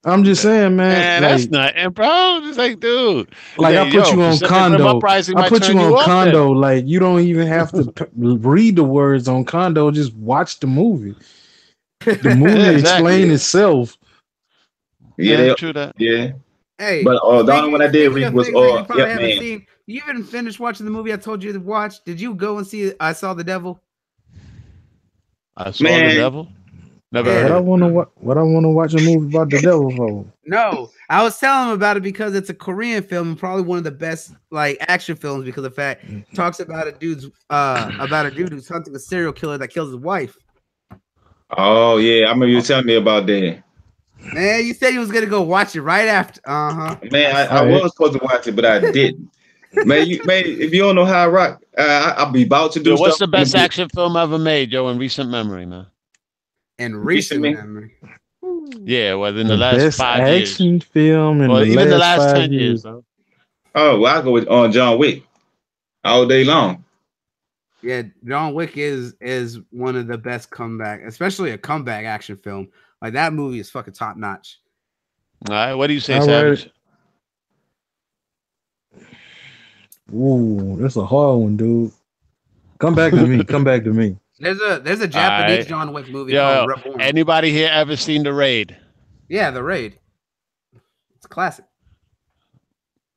I'm just saying, man. That's nothing, bro. Just like, dude. Like, I put you on Kondo. I put you on Kondo. Like, you don't even have to read the words on Kondo. Just watch the movie. The movie explains itself. Yeah, true that. Yeah. Hey, but the only one I did read was seen. You even finished watching the movie I told you to watch. Did you go and see I Saw the Devil? I Saw the Devil? Never heard. What I want to watch a movie about the devil for? No, I was telling him about it because it's a Korean film and probably one of the best like action films because of the fact it talks about a dude who's hunting a serial killer that kills his wife. Oh yeah, I remember you telling me about that. Man, you said you was gonna go watch it right after. Man, I was supposed to watch it, but I didn't. Man, if you don't know how I rock, I'll be about to do. What's the best action film ever made, Joe, in recent memory, man? In recent memory. Yeah, well, in the last 5 years. Action film in even the last 10 years. Oh, well, I go with John Wick all day long. Yeah, John Wick is one of the best comeback, especially a comeback action film. Like that movie is fucking top notch. All right, what do you say, Savage? Ooh, that's a hard one, dude. Come back to me. Come back to me. There's a Japanese John Wick movie called Reborn. Anybody here ever seen The Raid? Yeah, The Raid. It's classic.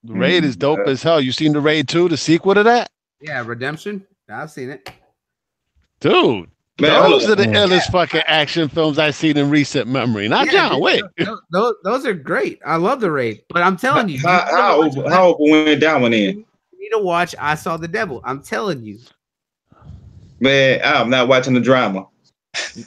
The Raid is dope as hell. You seen The Raid 2, the sequel to that? Yeah, Redemption. I've seen it. Dude. Those are the illest fucking action films I've seen in recent memory. Not John Wick. Those are great. I love The Raid. But I'm telling you. How went that one in? You need to watch I Saw the Devil. I'm telling you. Man, I'm not watching the drama.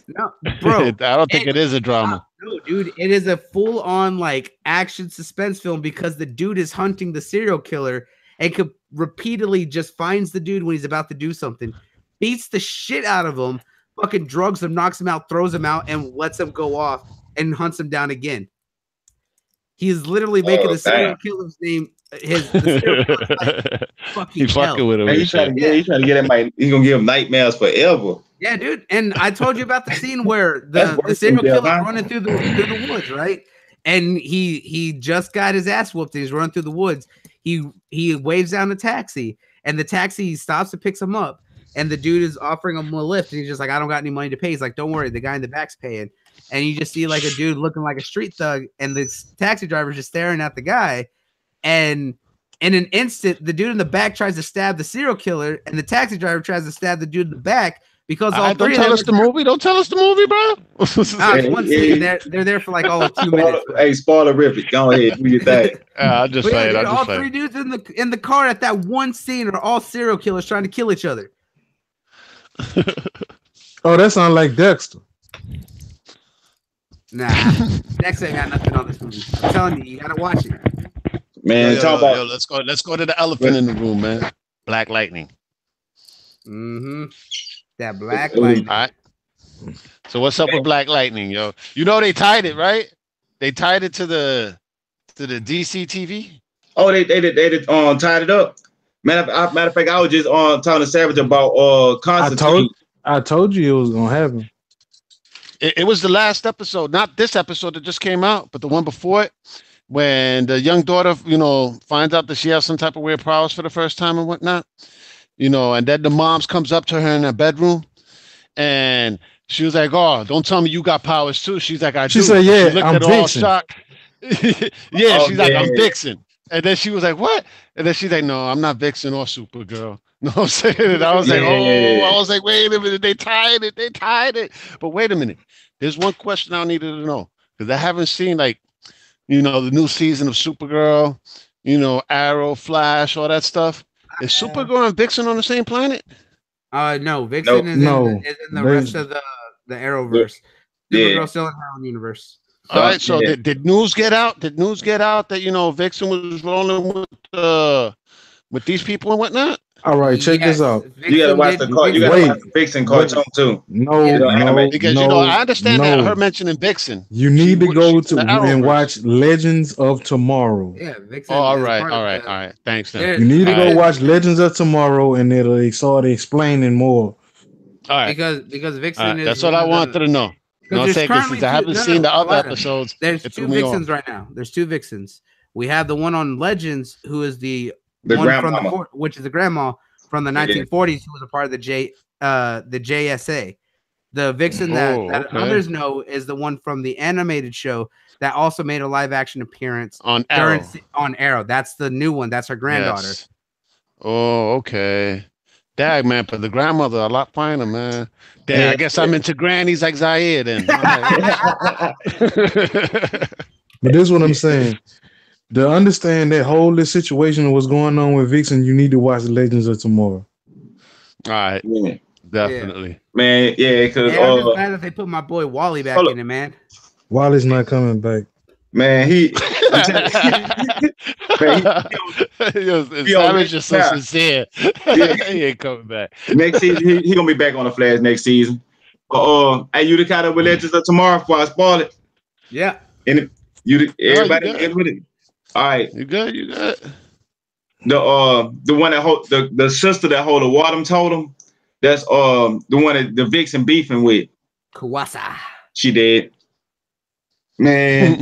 No, bro. I don't think it is a drama. No, dude, it is a full-on like action suspense film because the dude is hunting the serial killer and could repeatedly just finds the dude when he's about to do something, beats the shit out of him, fucking drugs him, knocks him out, throws him out, and lets him go off and hunts him down again. He is literally making the serial killer's name the serial killer's like fucking He fucking with him. Man, he's trying to get him. He's gonna give him nightmares forever. Yeah, dude. And I told you about the scene where the serial killer running through the woods, right? And he just got his ass whooped. And he's running through the woods. He waves down a taxi, and the taxi stops and picks him up. And the dude is offering him a lift, and he's just like, "I don't got any money to pay." He's like, "Don't worry, the guy in the back's paying." And you just see like a dude looking like a street thug, and the taxi driver's just staring at the guy. And in an instant, the dude in the back tries to stab the serial killer, and the taxi driver tries to stab the dude in the back. Because all don't tell us the movie. Don't tell us the movie, bro. It's one scene. They're there for like all of 2 minutes. Hey, spoilerific. Go ahead, do your thing. I'll just say it. All three dudes in the car at that one scene are all serial killers trying to kill each other. Oh, that sounds like Dexter. Nah, Dexter ain't got nothing on this movie. I'm telling you, you gotta watch it. Man, let's go to the elephant in the room, man. Black Lightning. Mm-hmm. That Black Lightning. All right. So what's up with Black Lightning, yo? You know they tied it, right? They tied it to the DC TV. Oh, they tied it up. Matter of fact, I was just talking to Savage about Constantine. I told you it was gonna happen. It was the last episode, not this episode that just came out, but the one before it, when the young daughter, finds out that she has some type of weird powers for the first time and whatnot, and then the moms comes up to her in her bedroom, and she was like, "Oh, don't tell me you got powers too." She's like, "I do." She said, "Yeah, she looked I'm at her all Vixen." shocked. She's like, "I'm Vixen," and then she was like, "What?" And then she's like, "No, I'm not Vixen or Supergirl." No, I'm saying it. I was like, wait a minute, they tied it. But wait a minute, there's one question I needed to know because I haven't seen the new season of Supergirl, Arrow, Flash, all that stuff. Is Supergirl and Vixen on the same planet? No, Vixen is in the rest of the Arrowverse. Supergirl's still in her own universe. All right, so did news get out? Did news get out that Vixen was rolling with these people and whatnot? All right, check this out. Vixen, you gotta watch the Vixen cartoon too. Because I understand that her mentioning Vixen. You need to go to and watch Legends of Tomorrow. Yeah, Vixen. All right. Thanks. You need to go watch Legends of Tomorrow, and it'll start explaining more. All right, because Vixen is. That's what I wanted to know. I haven't seen the other episodes. There's two Vixens right now. There's two Vixens. We have the one on Legends, who is the one from which is the grandma from the 1940s, who was a part of the JSA. The Vixen that others know is the one from the animated show that also made a live action appearance on Arrow. On Arrow. That's the new one. That's her granddaughter. Yes. Oh, okay. Dag, man, but the grandmother a lot finer, man. Dang, I guess I'm into grannies like Zaire then. But this is what I'm saying. To understand that this situation of what's going on with Vixen, you need to watch the Legends of Tomorrow. All right. Yeah. Definitely. Man, because I'm just glad that they put my boy Wally back in it, man. Wally's not coming back. Man, he Savage is so sincere. He ain't coming back. Next season, he gonna be back on the Flash next season. Hey, you the kind of with Legends of Tomorrow before I spoil it? Yeah. And everybody get with it. All right. You good? The one that hold the sister that hold the Wadham told him. That's the one that the Vixen beefing with. Kawasa. She did. Man.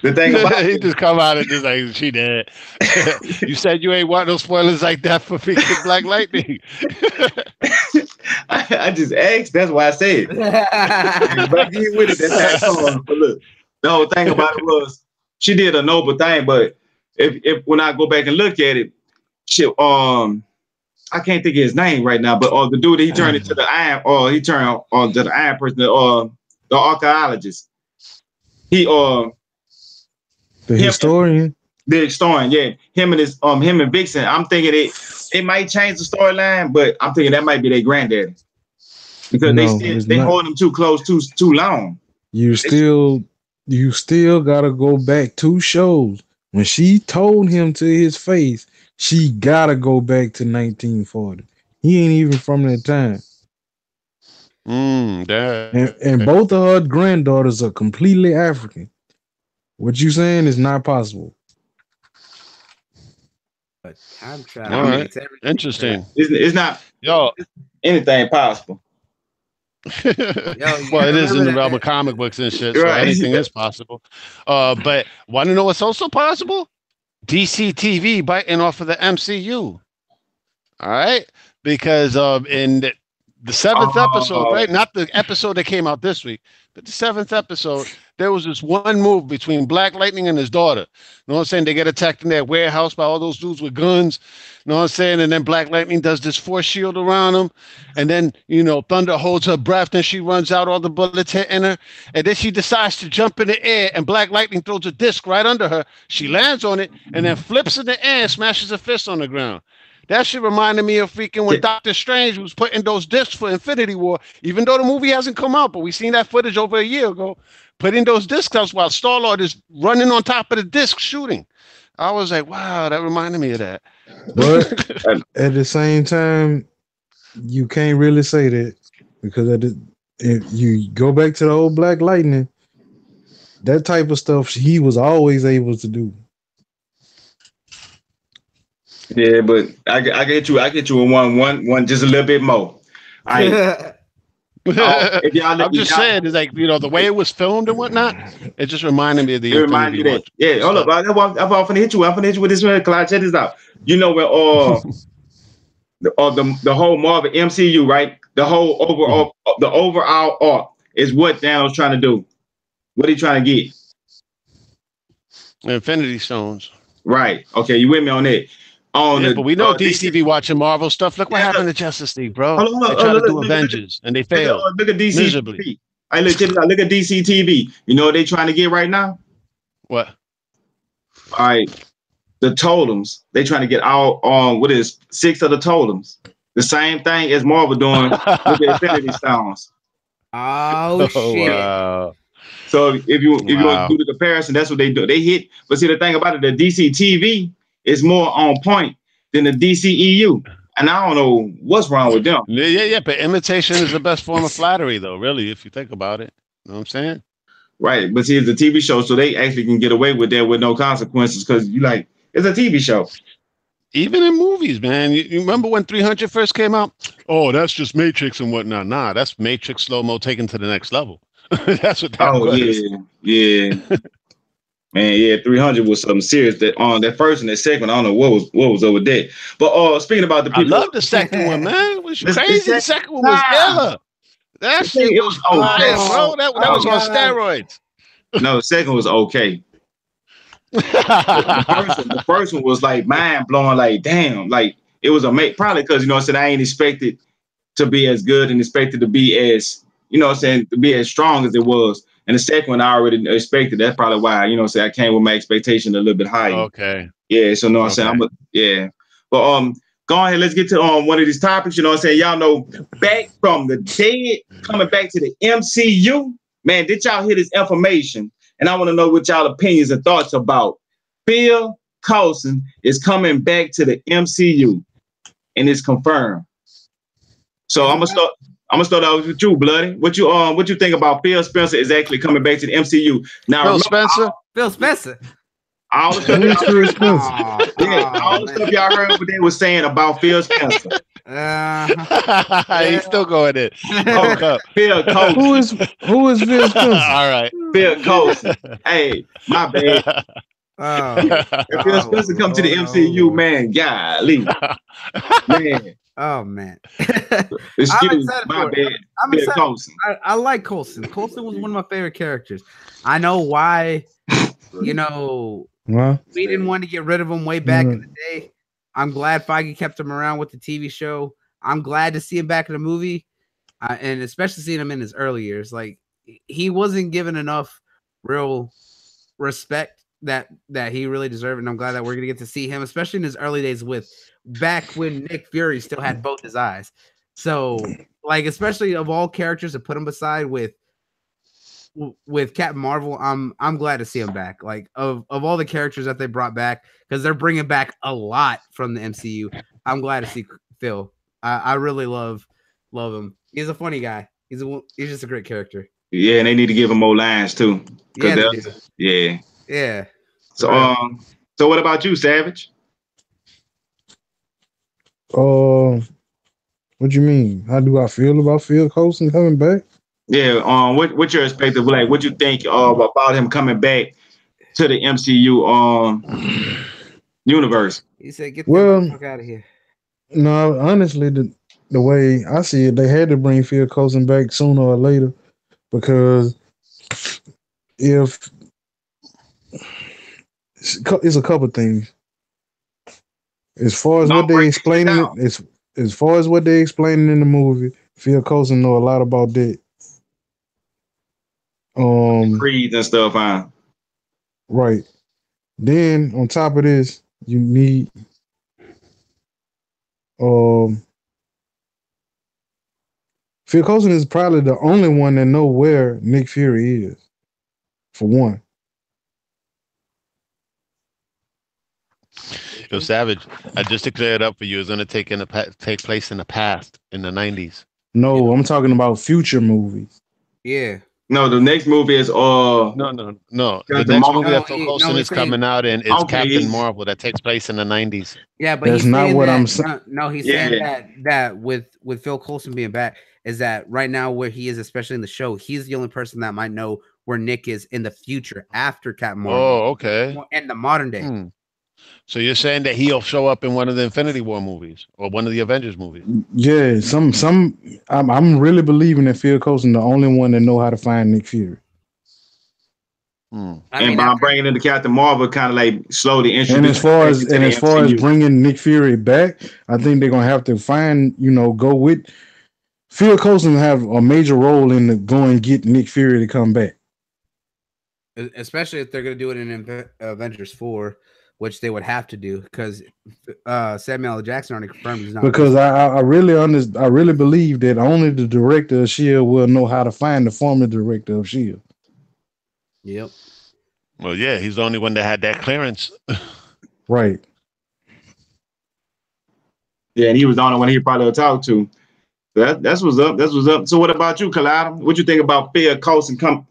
The thing about he just come out and just like she did. You said you ain't want no spoilers like that for Vixen Black Lightning. I just asked. That's why I said. But he with it. That's how. But look, the whole thing about it was she did a noble thing. But if when I go back and look at it, shit. I can't think of his name right now. But the dude that he turned into the iron, or he turned to the iron person, the archaeologist. He the historian. Big Storm, yeah. Him and Vixen. I'm thinking it might change the storyline, but I'm thinking that might be their granddaddy. Because No, they hold him too close, too long. You still gotta go back 2 shows. When she told him to his face, she gotta go back to 1940. He ain't even from that time. And both of her granddaughters are completely African. What you saying is not possible. But time travel makes everything. Interesting. It's not anything possible. Well, it is in the realm of comic books and shit, so anything is possible. But want to know what's also possible? DC TV biting off of the MCU. All right, because in the 7th episode, right? Not the episode that came out this week, but the 7th episode, there was this one move between Black Lightning and his daughter. You know what I'm saying? They get attacked in their warehouse by all those dudes with guns. You know what I'm saying? And then Black Lightning does this force shield around him. And then, Thunder holds her breath and she runs out, all the bullets hitting her. And then she decides to jump in the air and Black Lightning throws a disc right under her. She lands on it and then flips in the air and smashes a fist on the ground. That shit reminded me of freaking when Doctor Strange was putting those discs for Infinity War, even though the movie hasn't come out, but we seen that footage over a year ago, putting those discs out while Star-Lord is running on top of the disc shooting. I was like, wow, that reminded me of that. But at the same time, you can't really say that because if you go back to the old Black Lightning, that type of stuff he was always able to do. Yeah, but I get you in one just a little bit more. I'm just saying, it's like the way it was filmed and whatnot. It just reminded me of the. It reminded you that. Yeah, hold up. I'm finna hit you. I'm finna hit you with this one. Clyde, check this out. You know where the whole Marvel MCU, right? The whole overall arc is what Thanos trying to do. What he trying to get? Infinity Stones. Right. Okay, you with me on that? But we know DC be watching Marvel stuff. Look what happened to Justice League, bro. They tried to do Avengers and they failed. Look at DC miserably. TV. Hey, look at DC TV. You know what they trying to get right now? What? All right, the totems. They trying to get all what is 6 of the totems. The same thing as Marvel doing with the Infinity Stones. Oh shit! Wow. So if you want to do the comparison, that's what they do. They hit. But see, the thing about it, the DC TV is more on point than the DCEU. And I don't know what's wrong with them. Yeah. But imitation is the best form of flattery, though, really, if you think about it. You know what I'm saying? Right. But see, it's a TV show, so they actually can get away with that with no consequences because it's a TV show. Even in movies, man. You remember when 300 first came out? Oh, that's just Matrix and whatnot. Nah, that's Matrix slow-mo taken to the next level. That's what that was. Yeah. Man, yeah, 300 was something serious. That on that first and that second, I don't know what was over there. But speaking about the people, I love the second one, man. Was crazy? The second one was iller. That shit was fire, bro. That was on steroids. No, the second was okay. The first one was like mind blowing. Like damn, like it was amazing. Probably because I said I ain't expected to be as good and expected to be as to be as strong as it was. And the second one I already expected. That's probably why, say I came with my expectation a little bit higher. Okay. Yeah, so I'm saying But go ahead, let's get to one of these topics, y'all know back from the dead, coming back to the MCU. Man, did y'all hear this information? And I want to know what y'all opinions and thoughts about Phil Coulson is coming back to the MCU. And it's confirmed. So I'm gonna start out with you, Bloody. What you think about Phil Spencer is actually coming back to the MCU? Now, Phil Spencer. All the stuff y'all heard what they were saying about Phil Spencer. He's still going in. Phil Coulson. Who is Phil Spencer? All right, Phil Coulson. Hey, my bad. If Phil Spencer come to the MCU, man, golly, man. Oh man. Excuse my bad. I'm excited. I like Coulson. Coulson was one of my favorite characters. I know why, we didn't want to get rid of him way back in the day. I'm glad Feige kept him around with the TV show. I'm glad to see him back in the movie. And especially seeing him in his early years. Like he wasn't given enough real respect that he really deserved, and I'm glad that we're gonna get to see him, especially in his early days with back when Nick Fury still had both his eyes. So, like, especially of all characters to put him beside with Captain Marvel, I'm glad to see him back. Like of all the characters that they brought back, because they're bringing back a lot from the MCU. I'm glad to see Phil. I really love him. He's a funny guy. He's just a great character. Yeah, and they need to give him more lines too. Yeah, they do. Yeah. Yeah. So so what about you, Savage? What you mean? How do I feel about Phil Coulson coming back? Yeah, what's your perspective? Like, what you think about him coming back to the MCU universe? He said, "Get the fuck out of here." No, honestly, the way I see it, they had to bring Phil Coulson back sooner or later because if it's a couple things. As far as what they explaining, as far as what they explaining in the movie, Phil Coulson know a lot about that. Creeds and stuff, huh? Right. Then on top of this, you need Phil Coulson is probably the only one that know where Nick Fury is. For one. Yo, Savage, I just to clear it up for you, it's going to take place in the past, in the 90s. No, I'm talking about future movies. Yeah. No, the next movie is No. The next movie that Phil Coulson is coming out in is Captain Marvel that takes place in the 90s. Yeah, but that's not what I'm saying. No, he's saying that with Phil Coulson being back is that right now where he is, especially in the show, he's the only person that might know where Nick is in the future after Captain Marvel. Oh, okay. In the modern day. So you're saying that he'll show up in one of the Infinity War movies or one of the Avengers movies? Yeah, I'm really believing that Phil Coulson the only one that know how to find Nick Fury. And by bringing in the Captain Marvel, kind of like slowly introducing. And as far as bringing Nick Fury back, I think they're gonna have to go with Phil Coulson have a major role in the go and get Nick Fury to come back. Especially if they're gonna do it in Avengers 4. Which they would have to do because Samuel L. Jackson already confirmed he's not. Because I really believe that only the director of S.H.I.E.L.D. will know how to find the former director of S.H.I.E.L.D. Yep. Well, yeah, he's the only one that had that clearance. Right. Yeah, and he was the only one he probably would talk to. That's what's up. That's what's up. So what about you, Kalada? What you think about Phil Coulson come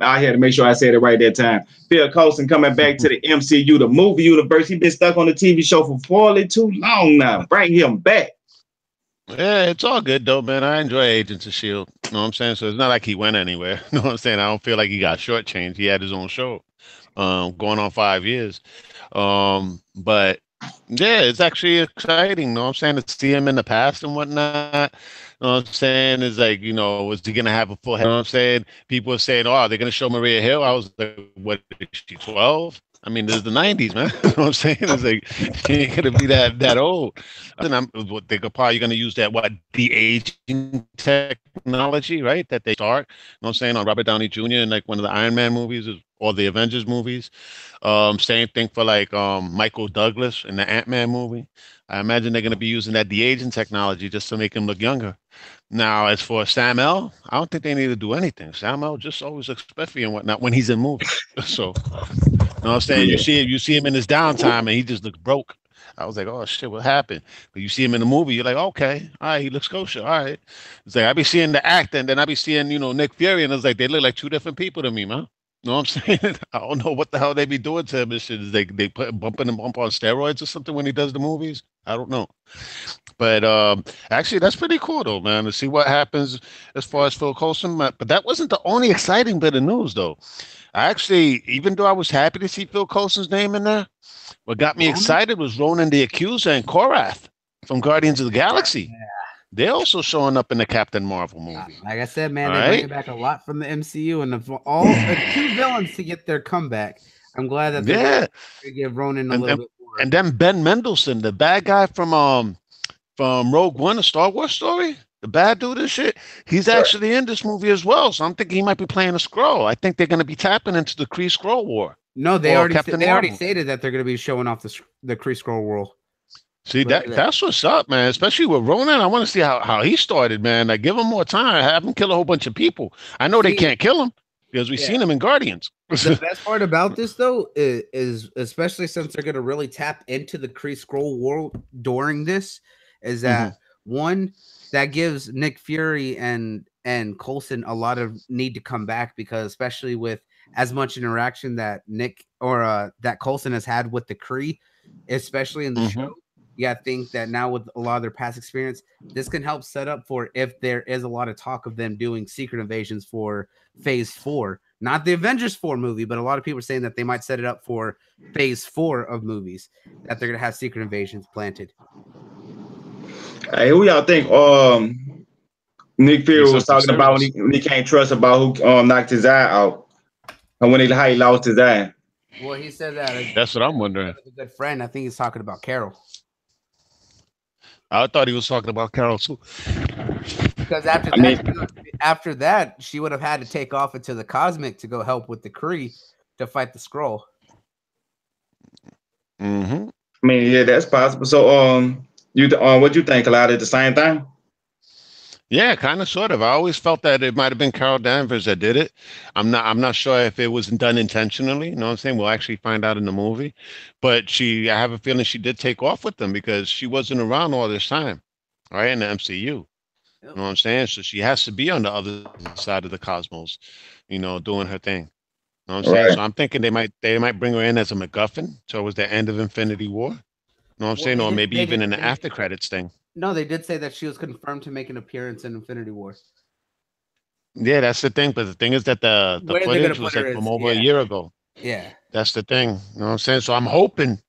out here to make sure I said it right that time? Phil Coulson coming back to the MCU, the movie universe. He's been stuck on the TV show for far too long now. Bring him back. Yeah, it's all good though, man. I enjoy Agents of S.H.I.E.L.D. You know what I'm saying? So it's not like he went anywhere. You know what I'm saying? I don't feel like he got shortchanged. He had his own show going on 5 years. But yeah, it's actually exciting. You know what I'm saying? To see him in the past and whatnot. You know what I'm saying? Is like, was he gonna have a full head? You know what I'm saying? People are saying, oh, they're gonna show Maria Hill. I was like, what is she, 12? I mean, this is the 90s, man. You know what I'm saying? It's like she ain't gonna be that old. And they could probably gonna use that de-aging technology, right? That they start. You know what I'm saying? On Robert Downey Jr. in like one of the Iron Man movies or the Avengers movies. Same thing for like Michael Douglas in the Ant-Man movie. I imagine they're gonna be using that de-aging technology just to make him look younger. Now, as for Sam L, I don't think they need to do anything. Sam L just always looks spiffy and whatnot when he's in movies. So, you know what I'm saying? Yeah. You see him in his downtime and he just looks broke. I was like, oh shit, what happened? But you see him in the movie, you're like, okay, all right, he looks kosher. All right. It's like I be seeing the act and then I be seeing, Nick Fury, and it's like they look like two different people to me, man. You know what I'm saying? I don't know what the hell they be doing to him and shit. Is they bumping him up on steroids or something when he does the movies? I don't know. But actually, that's pretty cool, though, man, to see what happens as far as Phil Coulson. But that wasn't the only exciting bit of news, though. I actually, even though I was happy to see Phil Coulson's name in there, what got me excited was Ronan the Accuser and Korath from Guardians of the Galaxy. Yeah. They're also showing up in the Captain Marvel movie. Like I said, man, they bring back a lot from the MCU, and all two villains to get their comeback. I'm glad that they give Ronan a little bit more. And then Ben Mendelsohn, the bad guy from Rogue One, a Star Wars story, the bad dude and shit, he's actually in this movie as well. So I'm thinking he might be playing a Skrull. I think they're going to be tapping into the Kree Skrull War. No, Or Captain they already Marvel. stated that they're going to be showing off the Kree Skrull world. See, that's what's up, man. Especially with Ronan. I want to see how he started, man. Like, give him more time. Have him kill a whole bunch of people. I know they can't kill him because we've seen him in Guardians. The best part about this, though, is especially since they're going to really tap into the Kree Skrull world during this, is that one that gives Nick Fury and Coulson a lot of need to come back, because especially with as much interaction that Nick or that Coulson has had with the Kree, especially in the show. Yeah, I think that now with a lot of their past experience, this can help set up for if there is a lot of talk of them doing secret invasions for Phase 4. Not the Avengers 4 movie, but a lot of people are saying that they might set it up for Phase 4 of movies, that they're going to have secret invasions planted. Hey, who y'all think Nick Fury was talking about when he can't trust about who knocked his eye out? And when how he lost his eye? Well, he said that. That's what I'm wondering. A good friend. I think he's talking about Carol. I thought he was talking about Carol too. Because after that, she would have had to take off into the cosmic to go help with the Kree to fight the Skrull. I mean, yeah, that's possible. So, what you think, Cloud? At the same thing? Yeah, kind of, sort of. I always felt that it might have been Carol Danvers that did it. I'm not sure if it wasn't done intentionally. You know what I'm saying? We'll actually find out in the movie. But I have a feeling she did take off with them because she wasn't around all this time, right? In the MCU. You know what I'm saying? So she has to be on the other side of the cosmos, doing her thing. You know what I'm saying? So I'm thinking they might bring her in as a MacGuffin towards the end of Infinity War. You know what I'm saying? Or maybe even in the after credits thing. No, they did say that she was confirmed to make an appearance in Infinity War. Yeah, that's the thing. But the thing is that the footage was like from over a year ago. Yeah. That's the thing. You know what I'm saying? So I'm hoping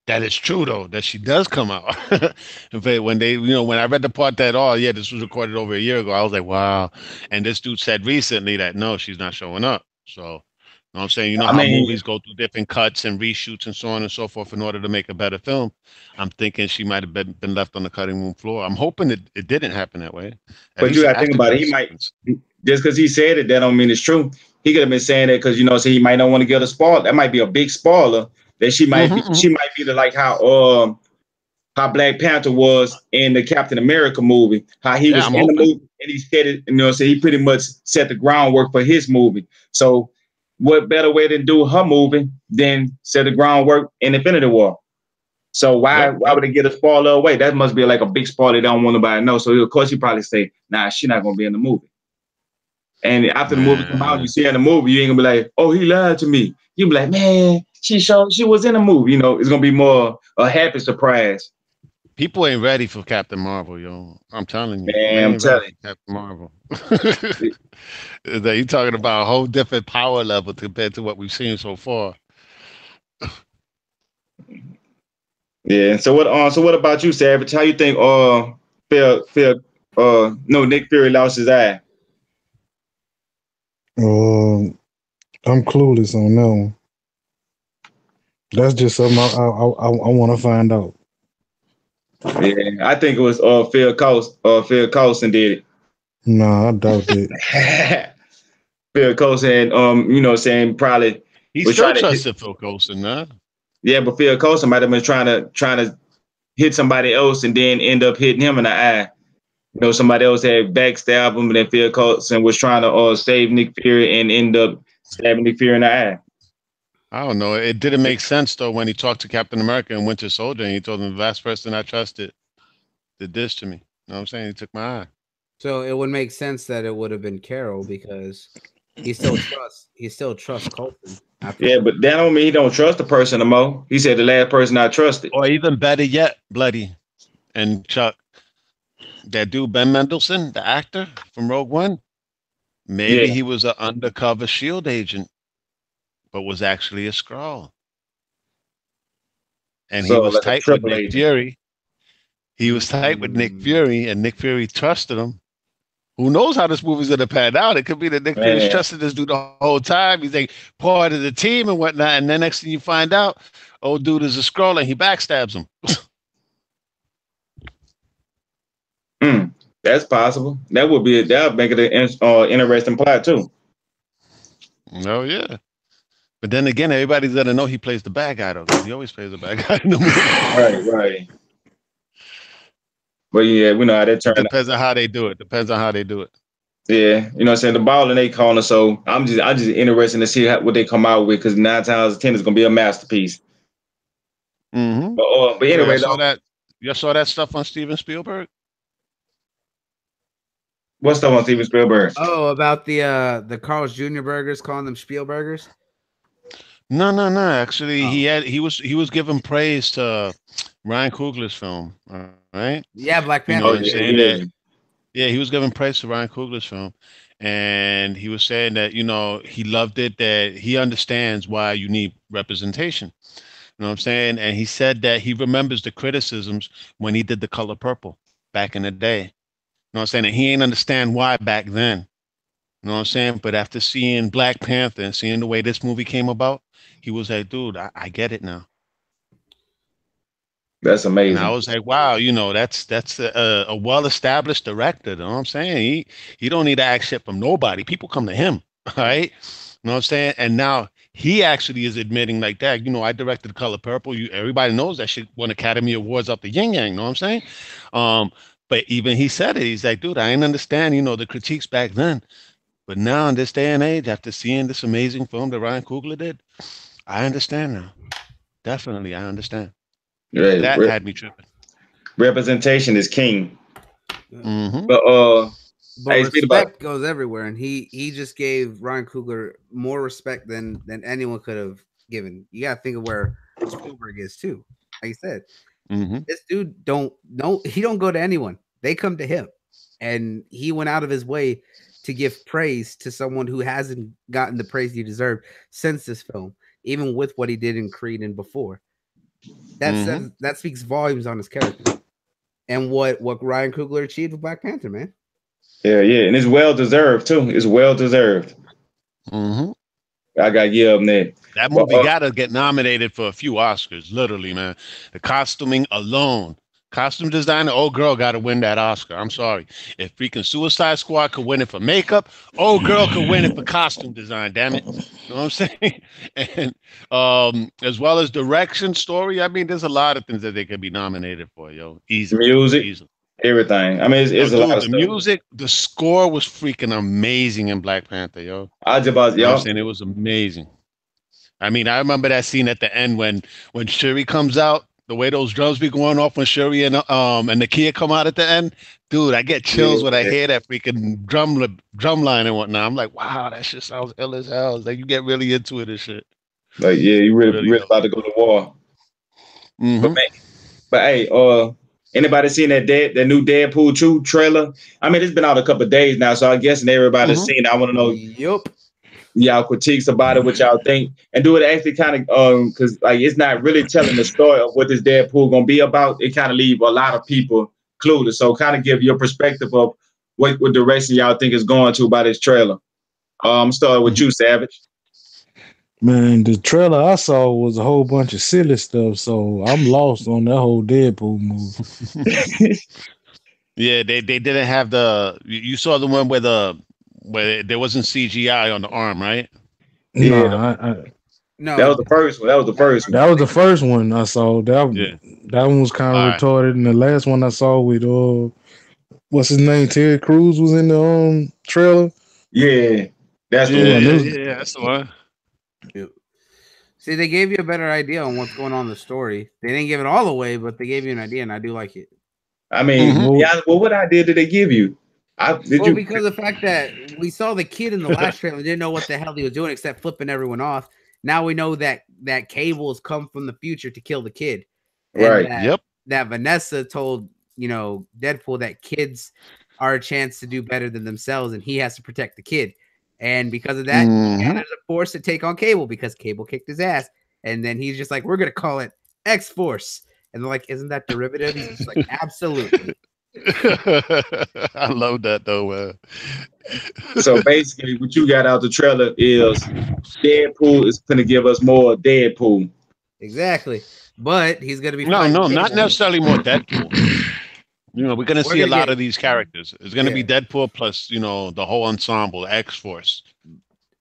that it's true, though, that she does come out. But when when I read the part that, this was recorded over a year ago, I was like, wow. And this dude said recently that, no, she's not showing up. So, you know what I'm saying? You know how movies go through different cuts and reshoots and so on and so forth in order to make a better film. I'm thinking she might have been left on the cutting room floor. I'm hoping it didn't happen that way. But you got to think about it. He might, just because he said it, that don't mean it's true. He could have been saying it because, so he might not want to get a spoiler. That might be a big spoiler that she might be. She might be like how Black Panther was in the Captain America movie. How he was in the movie and he said it. So he pretty much set the groundwork for his movie. So what better way to do her movie than set the groundwork in Infinity War? So why would they get a spoiler away? That must be like a big spoiler they don't want nobody to know. So of course you probably say, nah, she's not gonna be in the movie. And after the movie come out, you see her in the movie, you ain't gonna be like, oh, he lied to me. You be like, man, she was in the movie. It's gonna be more a happy surprise. People ain't ready for Captain Marvel, yo. I'm telling you. Man, I'm telling you. Captain Marvel. You're talking about a whole different power level compared to what we've seen so far. Yeah. So what about you, Savage? How you think Nick Fury lost his eye? I'm clueless on that one. That's just something I want to find out. Yeah, I think it was Phil Coulson did it. No, I doubt it. Phil Coulson, saying probably he still trusted Phil Coulson, man. Yeah, but Phil Coulson might have been trying to hit somebody else and then end up hitting him in the eye. Somebody else had backstabbed him, and then Phil Coulson was trying to save Nick Fury and end up stabbing Nick Fury in the eye. I don't know. It didn't make sense, though, when he talked to Captain America and Winter Soldier, and he told him the last person I trusted did this to me. You know what I'm saying? He took my eye. So it would make sense that it would have been Carol because he still trusts Coulson. Yeah, but that don't mean he don't trust the person no more. He said the last person I trusted. Or even better yet, Bloody and Chuck, that dude Ben Mendelsohn, the actor from Rogue One, maybe he was an undercover SHIELD agent, but was actually a Skrull. And he was tight with Nick Fury. He was tight with Nick Fury, and Nick Fury trusted him. Who knows how this movie's gonna pan out? It could be that Nick Fury's trusted this dude the whole time. He's like part of the team and whatnot, and then next thing you find out, old dude is a Skrull and he backstabs him. That's possible. That would make it an interesting plot too. Oh yeah, But then again, everybody's gonna know he plays the bad guy though, because he always plays the bad guy in the movie. Right. But yeah, we know how that turned out. Depends on how they do it. Yeah, you know what I'm saying? The ball in they corner, so I'm just interested to see what they come out with, because 9 times out of 10 is gonna be a masterpiece. Mm-hmm. But anyway, you saw that stuff on Steven Spielberg? what's up on Steven Spielberg? Oh, about the Carl's Jr. burgers, calling them Spielburgers. No. Actually, he was giving praise to Ryan Coogler's film, right? Yeah, Black You know Panther. what I'm saying? That, yeah, he was giving praise to Ryan Coogler's film, and he was saying that, you know, he loved it, that he understands why you need representation. You know what I'm saying? And he said that he remembers the criticisms when he did The Color Purple back in the day. You know what I'm saying? And he ain't understand why back then. You know what I'm saying? But after seeing Black Panther and seeing the way this movie came about, he was like, dude, I get it now. That's amazing. And I was like, wow, you know, that's a well-established director. You know what I'm saying? He don't need to ask shit from nobody. People come to him, right? You know what I'm saying? And now he actually is admitting like that. You know, I directed Color Purple. Everybody knows that shit won Academy Awards up the yin yang. You know what I'm saying? But even he said it. He's like, dude, I didn't understand, you know, the critiques back then. But now in this day and age, after seeing this amazing film that Ryan Coogler did, I understand now. Definitely, I understand. Right. That had me tripping. Representation is king. Mm-hmm. But respect goes everywhere, and he just gave Ryan Coogler more respect than anyone could have given. You gotta think of where Spielberg is too. Like you said, this dude he don't go to anyone. They come to him, and he went out of his way to give praise to someone who hasn't gotten the praise he deserved since this film, even with what he did in Creed and before. That speaks volumes on his character and what Ryan Coogler achieved with Black Panther, man. Yeah, and it's well deserved too. It's well deserved. I gotta give him that. That movie gotta get nominated for a few Oscars, literally, man. The costuming alone. Costume designer, old girl got to win that Oscar. I'm sorry. If freaking Suicide Squad could win it for makeup, old girl could win it for costume design. Damn it, you know what I'm saying? And as well as direction, story. I mean, there's a lot of things that they could be nominated for. Yo, easily, music, everything. I mean, it's a lot of the stuff. music, the score was freaking amazing in Black Panther. Yo, I just about, you know what I'm saying, it was amazing. I mean, I remember that scene at the end when Shuri comes out. The way those drums be going off when Shuri and the kid come out at the end, dude, I get chills when I hear that freaking drum line and whatnot. I'm like, wow, that shit sounds ill as hell. Like, you get really into it and shit. Like, yeah, you really about to go to war. But hey, anybody seen that new Deadpool 2 trailer? I mean, it's been out a couple of days now, so I guess everybody's seen it. I want to know. Yep. Y'all critiques about it, what y'all think, and do it actually kind of because like it's not really telling the story of what this Deadpool gonna be about. It kind of leave a lot of people clueless. So kind of give your perspective of what direction y'all think is going to by this trailer. I'm starting with you, Savage. Man, the trailer I saw was a whole bunch of silly stuff, so I'm lost on that whole Deadpool movie. Yeah, they didn't have you saw the one where there wasn't CGI on the arm, right? No, no, that was the first one. That was the first one I saw. That one was kind of retarded, and the last one I saw with what's his name? Terry Crews was in the trailer. Yeah, that's the one. Yeah, that's the one. See, they gave you a better idea on what's going on in the story. They didn't give it all away, but they gave you an idea, and I do like it. I mean, what idea did they give you? Because of the fact that we saw the kid in the last trailer and didn't know what the hell he was doing except flipping everyone off. Now we know that Cable's come from the future to kill the kid. And that Vanessa told, Deadpool that kids are a chance to do better than themselves and he has to protect the kid. And because of that, there's a force to take on Cable because Cable kicked his ass. And then he's just like, we're going to call it X-Force. And they're like, isn't that derivative? He's just like, absolutely. I love that though, man. So basically, what you got out the trailer is Deadpool is going to give us more Deadpool. Exactly, but he's going to be not necessarily more Deadpool. We're going to see a lot of these characters. It's going to be Deadpool plus the whole ensemble, X-Force.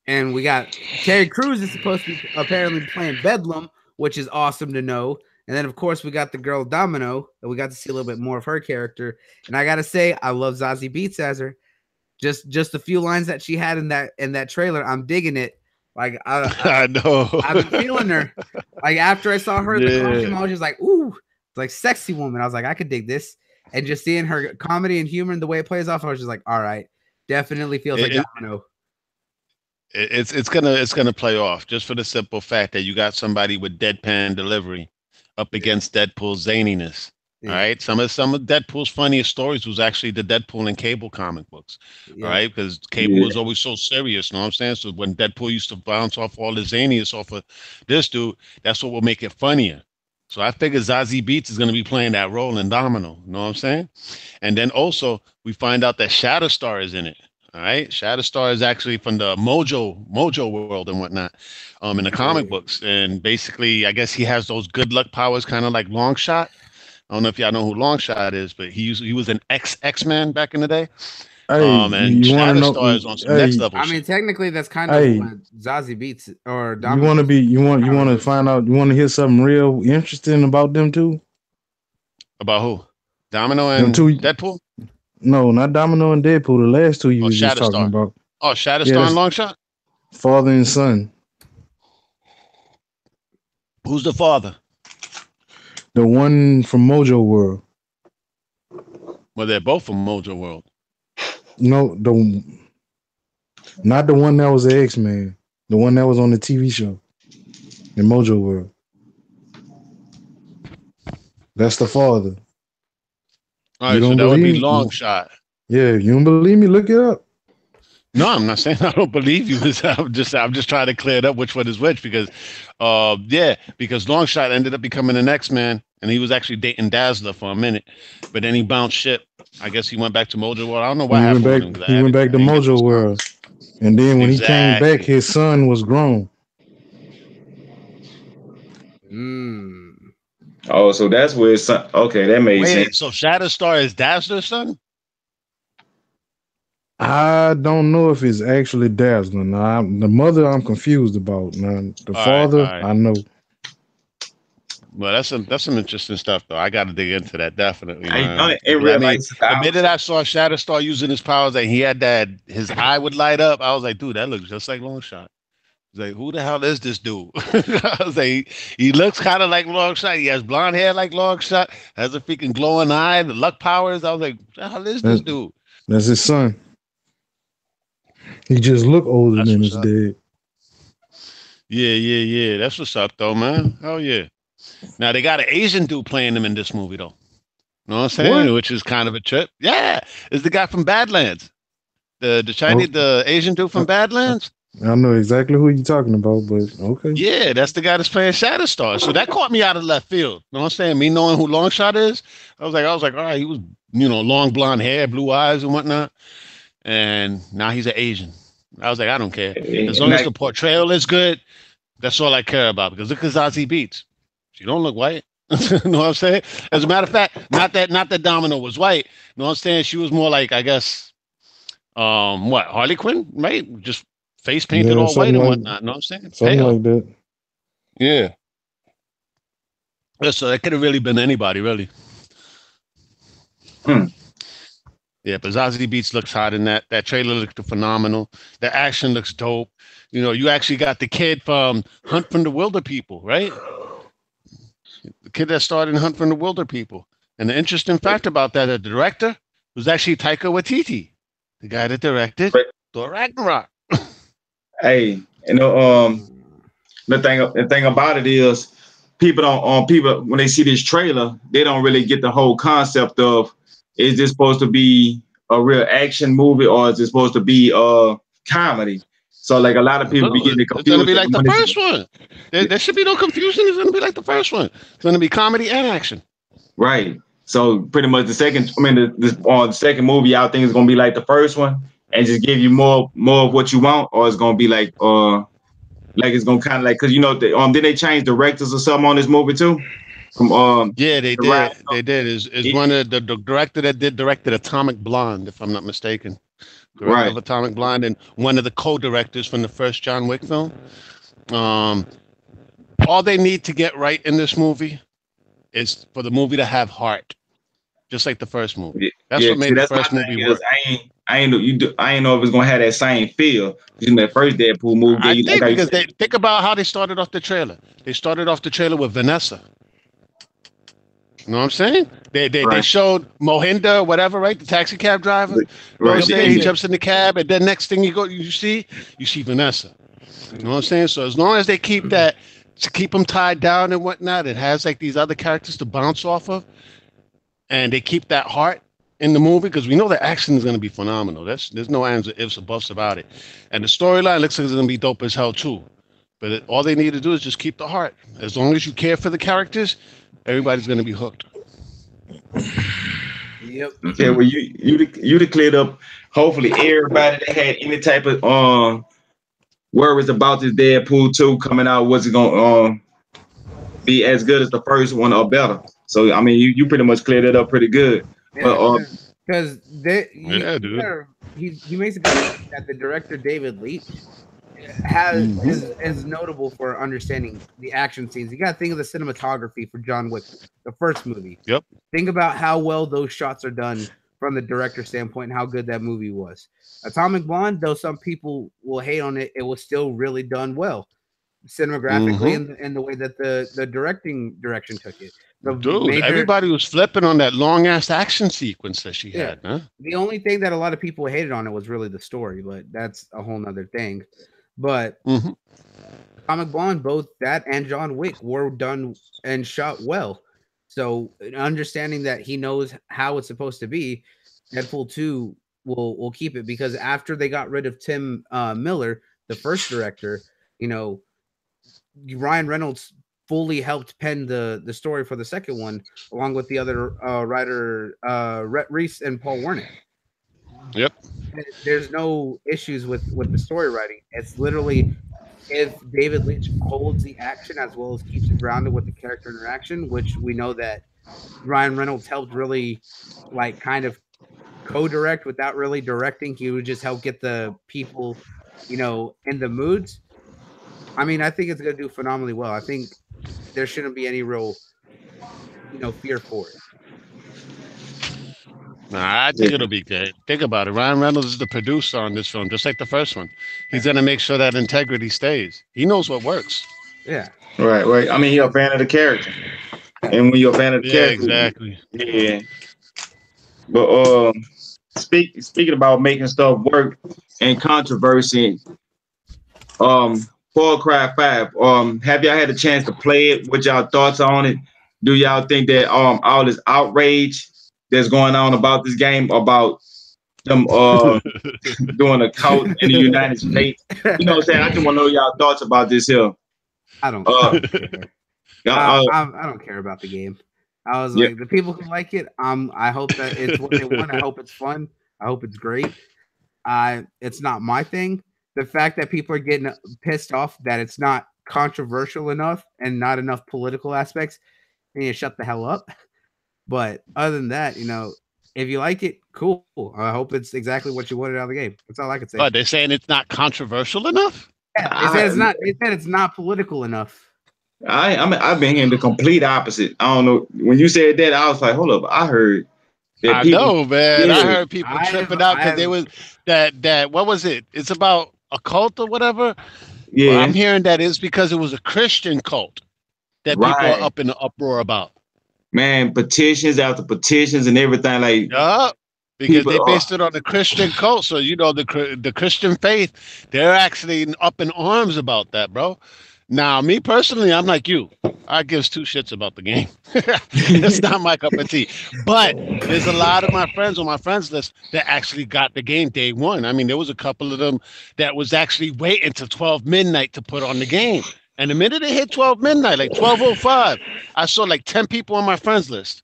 And we got Terry Crews is supposed to be apparently playing Bedlam, which is awesome to know. And then, of course, we got the girl Domino, and we got to see a little bit more of her character. And I gotta say, I love Zazie Beetz as her. Just a few lines that she had in that trailer, I'm digging it. Like I know. I've been feeling her. Like after I saw her in the costume, I was just like, ooh, like sexy woman. I was like, I could dig this. And just seeing her comedy and humor and the way it plays off, I was just like, all right, definitely feels like Domino. It's gonna play off just for the simple fact that you got somebody with deadpan delivery up against Deadpool's zaniness. Yeah. All right, some of Deadpool's funniest stories was actually the Deadpool and Cable comic books. Yeah. All right, because Cable was always so serious. You know what I'm saying? So when Deadpool used to bounce off all the zaniness off of this dude, that's what will make it funnier. So I figure Zazie Beetz is going to be playing that role in Domino. You know what I'm saying? And then also we find out that Shatterstar is in it. All right, Shatterstar is actually from the Mojo world and whatnot, in the comic books. And basically, I guess he has those good luck powers, kind of like Longshot. I don't know if y'all know who Longshot is, but he was an X-Men back in the day. Hey, and Shatterstar is on some next level. I mean, technically, that's kind of what Zazie Beetz or Domino. You want to find out? You want to hear something real interesting about them too? About who? Domino and Deadpool? No, not Domino and Deadpool. The last two you were just talking about. Oh, Shatterstar and Longshot? Father and son. Who's the father? The one from Mojo World. Well, they're both from Mojo World. No, not the one that was the X-Men. The one that was on the TV show in Mojo World. That's the father. All right, so that would be Longshot. Yeah, you don't believe me? Look it up. No, I'm not saying I don't believe you. I'm just trying to clear it up which one is which because Longshot ended up becoming an X-Man and he was actually dating Dazzler for a minute, but then he bounced ship. I guess he went back to Mojo World. I don't know what happened with him. He went back to Mojo World, and then when he came back, his son was grown. Oh, so that's where his son. Okay, that made sense. So Shatterstar is Dazzler's son? I don't know if it's actually Dazzler. Now, the mother, I'm confused about. Now, the father, I know. Well, that's some interesting stuff, though. I got to dig into that definitely. The minute I saw Shatterstar using his powers, and he had his eye would light up. I was like, dude, that looks just like Longshot. I was like, who the hell is this dude? I was like, he looks kind of like Longshot. He has blonde hair like Longshot. Has a freaking glowing eye, the luck powers. I was like, what the hell is this dude? That's his son. He just look older than his dad. Yeah. That's what's up, though, man. Hell yeah. Now they got an Asian dude playing him in this movie, though. You know what I'm saying? Which is kind of a trip. Yeah, it's the guy from Badlands, the Chinese, the Asian dude from Badlands. I know exactly who you're talking about, but okay. Yeah, that's the guy that's playing Shatterstar. So that caught me out of left field. You know what I'm saying? Me knowing who Longshot is, I was like, all right, he was, long blonde hair, blue eyes and whatnot. And now he's an Asian. I was like, I don't care. As long as the portrayal is good, that's all I care about. Because look at Zazie Beetz. She don't look white. You know what I'm saying? As a matter of fact, not that Domino was white. You know what I'm saying? She was more like, I guess, Harley Quinn, right? Just face painted all white and whatnot. You know what I'm saying? Something like that. Yeah. So that could have really been anybody, really. Yeah, but Zazie Beetz looks hot in that. That trailer looked phenomenal. The action looks dope. You actually got the kid from Hunt from the Wilder People, right? The kid that starred in Hunt from the Wilder People. And the interesting fact about that, the director was actually Taika Waititi, the guy that directed Thor Ragnarok. Hey, the thing about it is, people when they see this trailer, they don't really get the whole concept of, is this supposed to be a real action movie or is it supposed to be a comedy? So like a lot of people be getting confused. It's going to be like the first one. There should be no confusion. It's going to be like the first one. It's going to be comedy and action. Right. So pretty much the second second movie, y'all think it's going to be like the first one and just give you more of what you want, or it's going to be like it's going to kind of like, because did they change directors or something on this movie too? Yeah, they did. They did. Is one of the director that directed Atomic Blonde, if I'm not mistaken. director Right. of Atomic Blonde, and one of the co-directors from the first John Wick film. All they need to get right in this movie is for the movie to have heart, just like the first movie. That's Yeah, what see, made the that's my first movie thing is work. I ain't know I ain't know if it's gonna have that same feel. You know, that first Deadpool movie I gave you, like think how you because said, they think about how they started off the trailer. They started off the trailer with Vanessa. You know what I'm saying? They right, showed Mohinder, whatever, right? The taxi cab driver right, goes the there, he Indian, jumps in the cab, and then next thing you see Vanessa. You know what I'm saying? So as long as they keep that, to keep them tied down and whatnot, it has like these other characters to bounce off of, and they keep that heart in the movie because we know the action is going to be phenomenal. There's no ands or ifs or buffs about it, and the storyline looks like it's going to be dope as hell too. But all they need to do is just keep the heart. As long as you care for the characters, everybody's going to be hooked. Yep. okay, well you cleared up. Hopefully everybody that had any type of worries about this Deadpool 2 coming out, was it gonna be as good as the first one or better? So I mean you pretty much cleared it up pretty good. But Yeah, because Yeah, dude. he makes a good point that the director David Leitch has is notable for understanding the action scenes. You got to think of the cinematography for John Wick, the first movie. Yep. Think about how well those shots are done from the director's standpoint and how good that movie was. Atomic Blonde, though some people will hate on it, it was still really done well cinemagraphically and the way that the direction took it. Dude, everybody was flipping on that long ass action sequence that she had, man. The only thing that a lot of people hated on it was really the story, but that's a whole nother thing. But Atomic Blonde, both that and John Wick were done and shot well. So understanding that he knows how it's supposed to be, Deadpool 2 will keep it, because after they got rid of Tim Miller, the first director, you know, Ryan Reynolds fully helped pen the story for the second one, along with the other writer Rhett Reese and Paul Wernick. Yep. There's no issues with the story writing. It's literally if David Lynch holds the action as well as keeps it grounded with the character interaction, which we know that Ryan Reynolds helped really like kind of co-direct without really directing. He would just help get the people, you know, in the moods. I mean, I think it's going to do phenomenally well. I think there shouldn't be any real, you know, fear for it. Nah, I think it'll be good. Think about it. Ryan Reynolds is the producer on this film, just like the first one. He's going to make sure that integrity stays. He knows what works. Yeah. Right. I mean, you're a fan of the character. And when you're a fan of the character, exactly. Yeah. But speaking about making stuff work and controversy, Far Cry 5. Have y'all had a chance to play it? What y'all thoughts on it? Do y'all think that all this outrage that's going on about this game, about them doing a cult in the United States? You know what I'm saying? I just want to know y'all thoughts about this here. I don't care. I don't care about the game. I was like, the people who like it, I hope that it's what they want. I hope it's fun. I hope it's great. It's not my thing. The fact that people are getting pissed off that it's not controversial enough and not enough political aspects, they need to shut the hell up. But other than that, you know, if you like it, cool. I hope it's exactly what you wanted out of the game. That's all I can say. Oh, they're saying it's not controversial enough? Yeah, they said it's not. They said it's not political enough. I've been hearing the complete opposite. I don't know. When you said that, I was like, hold up. I heard that I people, know, man. Yeah. I heard people tripping out because they was that what was it? It's about a cult or whatever. Yeah. Well, I'm hearing that it's because it was a Christian cult that people are up in the uproar about. Man, petitions after petitions and everything, like because they based it on the Christian cult. So you know the Christian faith, they're actually up in arms about that, bro. Now, me personally, I'm like you. I gives two shits about the game. It's not my cup of tea. But there's a lot of my friends on my friends list that actually got the game day one. I mean, there was a couple of them that was actually waiting till 12 midnight to put on the game. And the minute it hit 12 midnight, like 12:05, I saw like 10 people on my friends list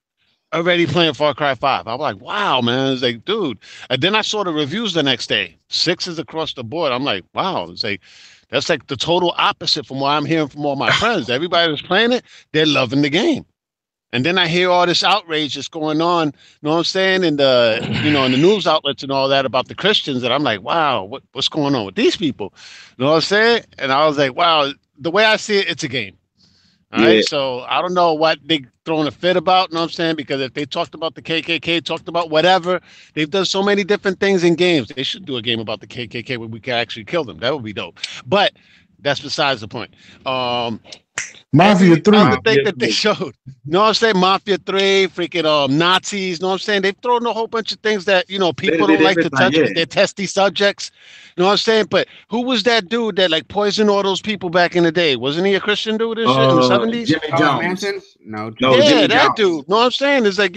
already playing Far Cry 5. I was like, wow, man. It's like, dude. And then I saw the reviews the next day. 6s across the board. I'm like, wow. It's like, that's like the total opposite from what I'm hearing from all my friends. Everybody that's playing it, they're loving the game. And then I hear all this outrage that's going on, you know what I'm saying, in the in the news outlets and all that about the Christians, and I'm like, wow, what's going on with these people? You know what I'm saying? And I was like, wow, the way I see it, it's a game. All Yeah. right. So I don't know what they throwing a fit about, you know what I'm saying? Because if they talked about the KKK, talked about whatever, they've done so many different things in games. They should do a game about the KKK where we can actually kill them. That would be dope. But that's besides the point. Mafia Every 3. other thing Mafia that they 3. showed, you know what I'm saying? Mafia 3, freaking Nazis, you know what I'm saying? They've thrown a whole bunch of things that, people They don't did like to everything. touch Yeah. because they're testy subjects. You know what I'm saying? But who was that dude that like poisoned all those people back in the day? Wasn't he a Christian dude and shit in the 70s? Jimmy Charles Jones. Manson? No. No, Yeah, Jimmy that Jones. dude. Know what I'm saying? It's like,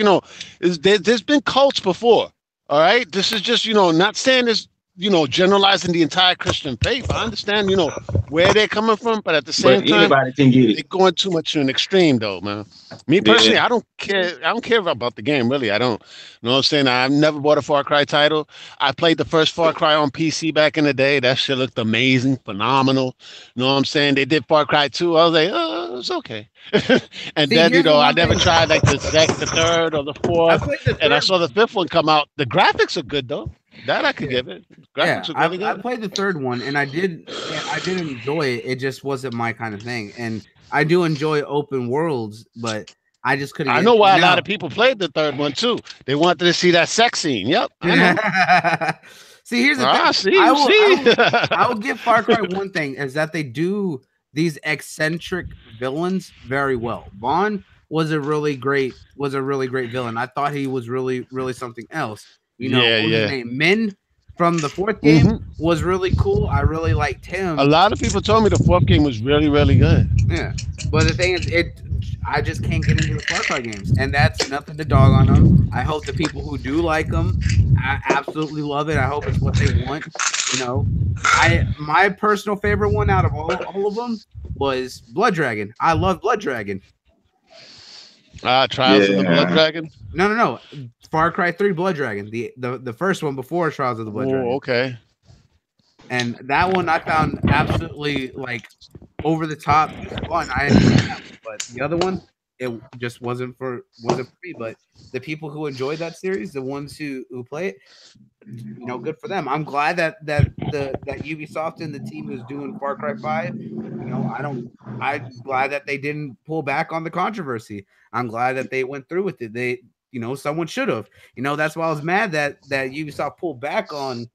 there's been cults before. All right. This is just, not saying this, generalizing the entire Christian faith. I understand, where they're coming from, but at the same But time, anybody can get they're it. going too much to an extreme though, man. Me Yeah. personally, I don't care. I don't care about the game, really. I don't. You know what I'm saying? I've never bought a Far Cry title. I played the first Far Cry on PC back in the day. That shit looked amazing, phenomenal. You know what I'm saying? They did Far Cry 2. I was like, oh, it's okay. And See, then, here's the I one never thing. tried like the second, the third, or the I fourth. played the And I third. saw the fifth one come out. The graphics are good though. That I could Yeah. give it. Yeah, Graphics are really I good. played the third one, and I did enjoy it. It just wasn't my kind of thing, and I do enjoy open worlds, but I just couldn't I get know into it why a lot now. of people played the third one too. They wanted to see that sex scene. Yep, I know. See, here's the thing. Ah, see, I you will, see. I will give Far Cry one thing is that they do these eccentric villains very well. Vaughn was a really great villain. I thought he was really something else. Yeah, What was his yeah. name? Min from the fourth game Mhm. was really cool. I really liked A him. lot of people told me the fourth game was really, really good. Yeah, but the thing is, I just can't get into the Far Cry games, and that's nothing to dog on them. I hope the people who do like them, I absolutely love it. I hope it's what they want. My personal favorite one out of all of them was Blood Dragon. I love Blood Dragon. Trials of the Blood Yeah. Dragon. No. Far Cry 3 Blood Dragon, the first one before Trials of the Blood Dragon. Oh, okay. And that one I found absolutely like over the top fun. I enjoyed that one, but the other one, it just wasn't for me. But the people who enjoyed that series, the ones who play it, good for them. I'm glad that Ubisoft and the team who's doing Far Cry 5, I'm glad that they didn't pull back on the controversy. I'm glad that they went through with it. They, someone should have. That's why I was mad that Ubisoft pulled back on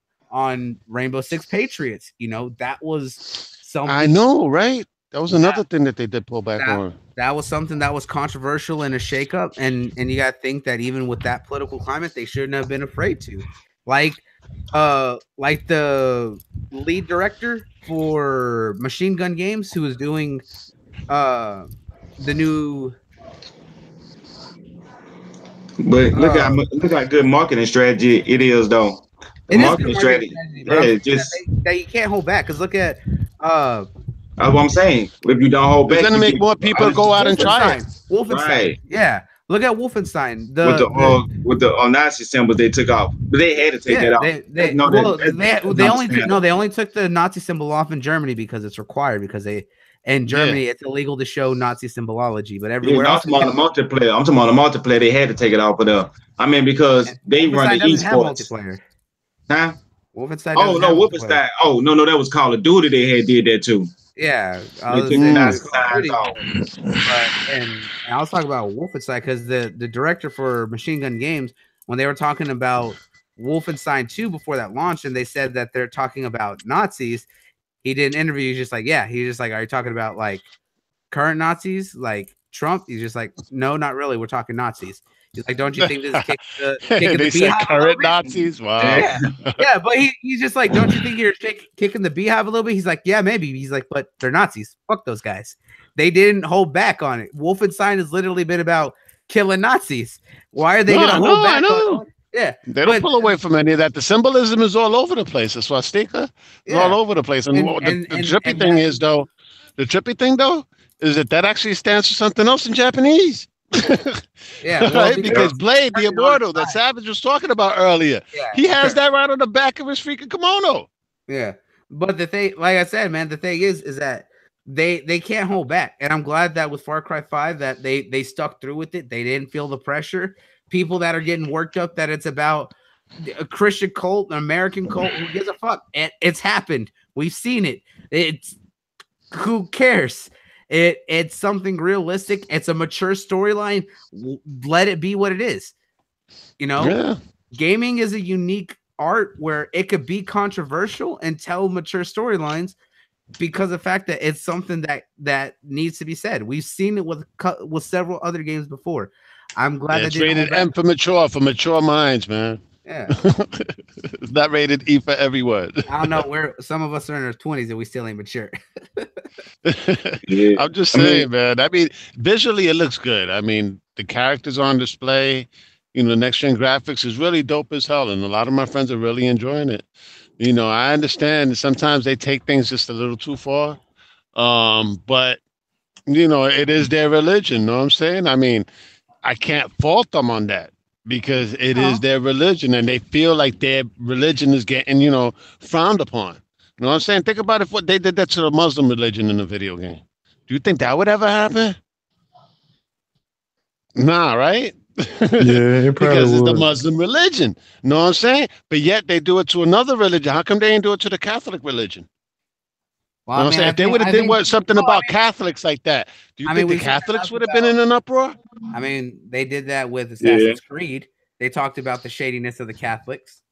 Rainbow Six Patriots. That was something. I know, right? That was another thing that they did pull back on. That was something that was controversial and a shakeup, and you got to think that even with that political climate, they shouldn't have been afraid to, like the lead director for Machine Gun Games, who was doing the new. But look how good marketing strategy it is, though. It Marketing is strategy. but Yeah, I'm saying that you can't hold back, because look at that's what I'm saying. If you don't hold It's back, gonna you make get- more people go out and try it. Wolfenstein. Right. Yeah, look at Wolfenstein. with the Nazi symbols they took off, but they had to take that off. They only took the Nazi symbol off in Germany because it's required, because in Germany it's illegal to show Nazi symbolology, but everywhere else. I'm talking about the multiplayer. They had to take it off of there. I mean, because they run the doesn't have esports. multiplayer. Huh? Wolfenstein. Oh no, Wolfenstein. Oh no, that was Call of Duty. They had did that too. Yeah, I They was took saying the it Nazi was Call of signs Duty. off. And I was talking about Wolfenstein because the director for Machine Gun Games, when they were talking about Wolfenstein 2 before that launched, and they said that they're talking about Nazis, he did an interview. He's just like, are you talking about like current Nazis, like Trump? He's just like, no, not really. We're talking Nazis. He's like, don't you think this is kicking They the said beehive current Nazis. Wow. Yeah, but he's just like, don't you think you're kicking the beehive a little bit? He's like, yeah, maybe. He's like, but they're Nazis. Fuck those guys. They didn't hold back on it. Wolfenstein has literally been about killing Nazis. Why are they going to hold back on it? Yeah, they don't pull away from any of that. The symbolism is all over the place. That's why Stika is all over the place. And the trippy thing is, though, is that actually stands for something else in Japanese. Yeah, right? Because Blade, the Immortal, that Savage was talking about earlier, he has that right on the back of his freaking kimono. Yeah, but the thing, like I said, man, the thing is that they can't hold back. And I'm glad that with Far Cry 5 that they stuck through with it. They didn't feel the pressure. People that are getting worked up that it's about a Christian cult, an American cult, who gives a fuck? It's happened. We've seen it. It's who cares? It's something realistic. It's a mature storyline. Let it be what it is. You know, Yeah. Gaming is a unique art where it could be controversial and tell mature storylines because of the fact that it's something that needs to be said. We've seen it with several other games before. I'm glad it's rated M for mature minds, man. Yeah. It's not rated E for everyone. I don't know where some of us are in our 20s and we still ain't mature. Yeah. I'm just saying, man. I mean, visually it looks good. I mean, the characters on display, you know, next gen graphics is really dope as hell, and a lot of my friends are really enjoying it. You know, I understand that sometimes they take things just a little too far, but you know, it is their religion. Know what I'm saying? I mean, I can't fault them on that because it is their religion, and they feel like their religion is getting, you know, frowned upon. You know what I'm saying? Think about if what they did that to the Muslim religion in a video game. Do you think that would ever happen? Nah, right? Yeah, it probably because it's the would. Muslim religion. Know what I'm saying? But yet they do it to another religion. How come they ain't do it to the Catholic religion? Well, Know what I'm saying? If they would have did something about Catholics like that, do you think the Catholics would have been in an uproar? I mean, they did that with Assassin's Creed. They talked about the shadiness of the Catholics.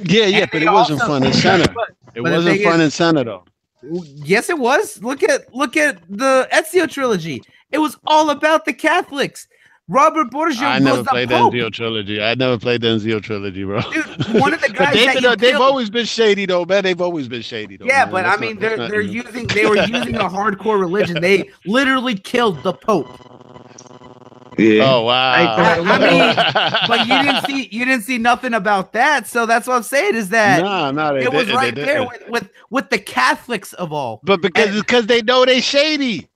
Yeah, but it wasn't front and center. It wasn't front and center though. Yes, it was. Look at the Ezio trilogy. It was all about the Catholics. Robert Borgia. I never played the Ezio trilogy. I never played the Ezio trilogy, bro. Dude, one of the guys they've always been shady though, man. They've always been shady though. Yeah, man. but I mean, they were using a hardcore religion. They literally killed the Pope. Yeah. Oh wow. I mean, but you didn't see nothing about that. So that's what I'm saying is that it was right there with the Catholics of all. But because they know they shady.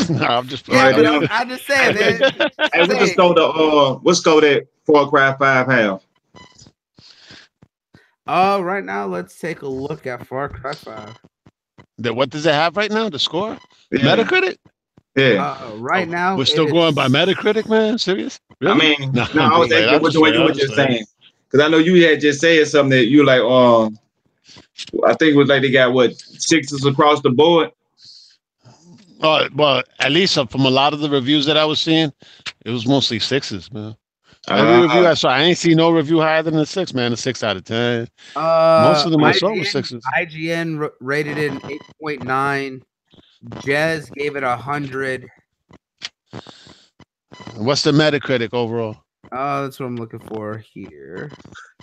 No, I'm just playing. Yeah, I'm just saying. Hey, what's score that Far Cry 5 have? Right now, let's take a look at Far Cry 5. What does it have right now? The score? Yeah. Metacritic? Yeah. Right now, we're still going by Metacritic, man. Serious? Really? I mean, I was asking what you were just saying, because I know you had just said something that you like. I think it was like they got 6s across the board. Well, at least from a lot of the reviews that I was seeing, it was mostly 6s, man. Every review I saw, I ain't seen no review higher than a 6, man. A 6 out of 10. Most of them I saw were 6s. IGN rated it an 8.9. Jez gave it 100. What's the Metacritic overall? That's what I'm looking for here.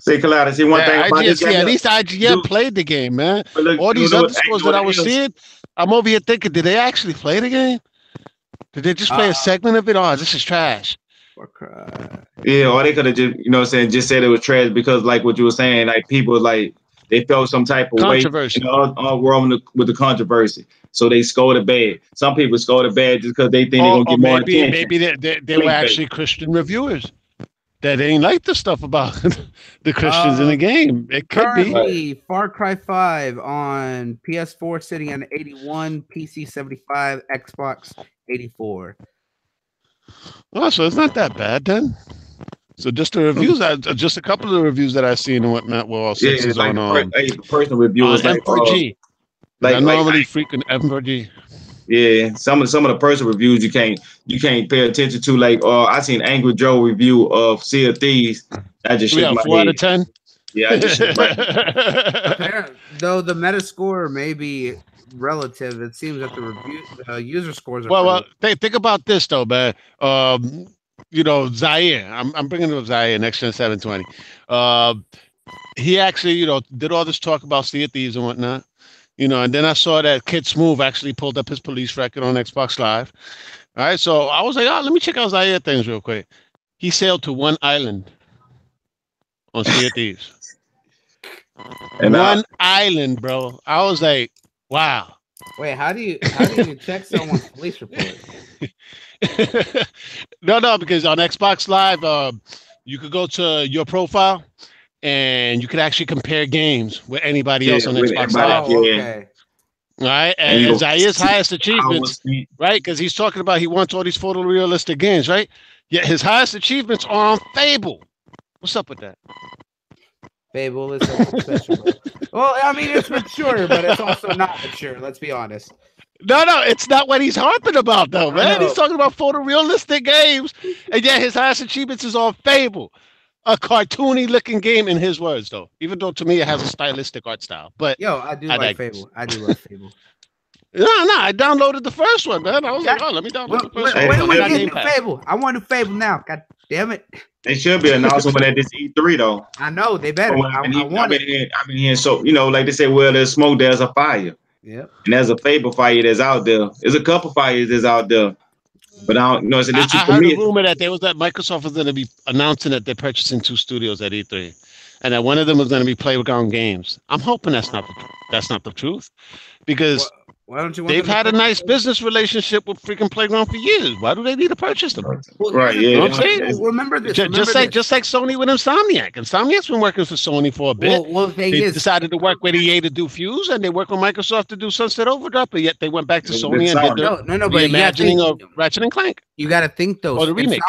See, Kalada, see one thing about this game. At least IGN played the game, man. All these other scores that I was seeing, I'm over here thinking, did they actually play the game? Did they just play a segment of it? Oh, this is trash. Yeah, or they could have just, you know what I'm saying, just said it was trash because, like what you were saying, like people like they felt some type of weight all wrong with the controversy. So they scored a bad. Some people scored a bad just because they think they're gonna get more attention. Maybe they were actually Christian reviewers that ain't like the stuff about the Christians in the game. It could be. Far Cry 5 on PS4 sitting at 81, PC 75, Xbox 84. Oh, so it's not that bad then. So just the reviews, just a couple of the reviews that I've seen and whatnot were all 6s like on personal reviews like M4G. I normally freaking M4G. Yeah, some of the personal reviews you can't pay attention to. Like, I seen Angry Joe review of Sea of Thieves. I just shook my 4 head. out of 10. Yeah, I just shook my head. Though the Metascore may be relative, it seems that the user scores are. Well, think about this though, man. You know, Zaire. I'm bringing up Zaire, Next Gen 720. He actually, you know, did all this talk about Sea of Thieves and whatnot. You know, and then I saw that Kid Smooth actually pulled up his police record on Xbox Live. All right, so I was like, let me check out Zaire things real quick. He sailed to one island on Sea of Thieves. And one island, bro. I was like, wow. Wait, how do you check someone's police report? No, because on Xbox Live, you could go to your profile and you could actually compare games with anybody else on Xbox Live. Okay. Right, and Zaire's highest achievements, right? Because he's talking about he wants all these photorealistic games, right? Yet his highest achievements are on Fable. What's up with that? Fable is something special, bro. Well, I mean, it's mature, but it's also not mature. Let's be honest. No, it's not what he's harping about, though, man. He's talking about photorealistic games, and yet his highest achievements is on Fable, a cartoony-looking game, in his words, though. Even though to me it has a stylistic art style, but I do like Fable. I do love Fable. No, I downloaded the first one, man. I was like, oh, let me download the first one. When we get new Fable? I want a Fable now. God damn it! They should be announcing one at this E3 though. I know they better. I've been hearing so like they say, well, there's smoke, there's a fire. Yeah. And there's a Fable fire that's out there. There's a couple fires that's out there. But I don't know. I heard a rumor that Microsoft was going to be announcing that they're purchasing 2 studios at E3, and that one of them was going to be Playground Games. I'm hoping that's not the truth, because why don't you they've had a nice business relationship with freaking Playground for years. Why do they need to purchase them? Well, right? Yeah. You know what I'm saying? Remember this. Just like Sony with Insomniac. Insomniac's been working for Sony for a bit. Well, they decided to work with EA to do Fuse, and they work with Microsoft to do Sunset Overdrive. But yet they went back to Sony and did the reimagining of Ratchet and Clank. You got to think though. Or the remake.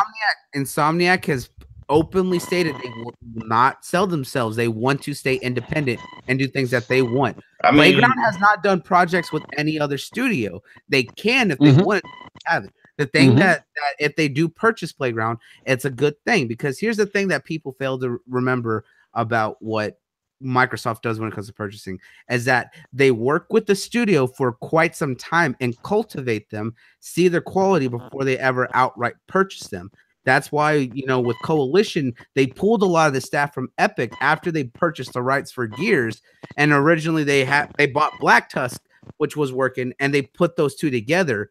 Insomniac has openly stated they will not sell themselves. They want to stay independent and do things that they want. Playground has not done projects with any other studio. They can if they want to have it. The thing that if they do purchase Playground, it's a good thing, because here's the thing that people fail to remember about what Microsoft does when it comes to purchasing, is that they work with the studio for quite some time and cultivate them, see their quality before they ever outright purchase them. That's why, with Coalition, they pulled a lot of the staff from Epic after they purchased the rights for Gears. And originally they bought Black Tusk, which was working, and they put those two together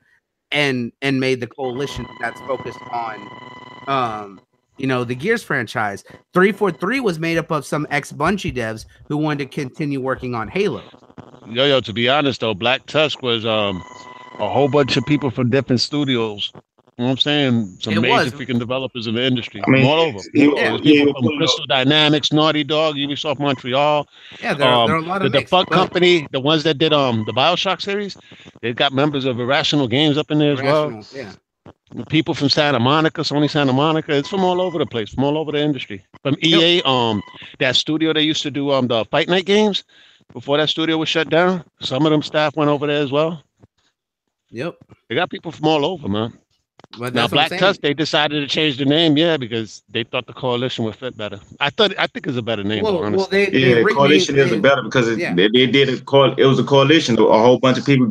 and made the Coalition that's focused on, the Gears franchise. 343 was made up of some ex-Bungie devs who wanted to continue working on Halo. Yo, to be honest, though, Black Tusk was a whole bunch of people from different studios. You know what I'm saying? Some major freaking developers in the industry. All over. People from Crystal Dynamics, Naughty Dog, Ubisoft Montreal. Yeah, there are a lot of the Fuck Company, the ones that did the BioShock series. They've got members of Irrational Games up in there as well. Yeah. People from Santa Monica, Sony Santa Monica. It's from all over the place, from all over the industry. From EA, that studio they used to do the Fight Night games before that studio was shut down. Some of them staff went over there as well. Yep. They got people from all over, man. But now, Black Tusk, they decided to change the name, because they thought the Coalition would fit better. I think it's a better name. The Coalition is better because they did it was a coalition, a whole bunch of people.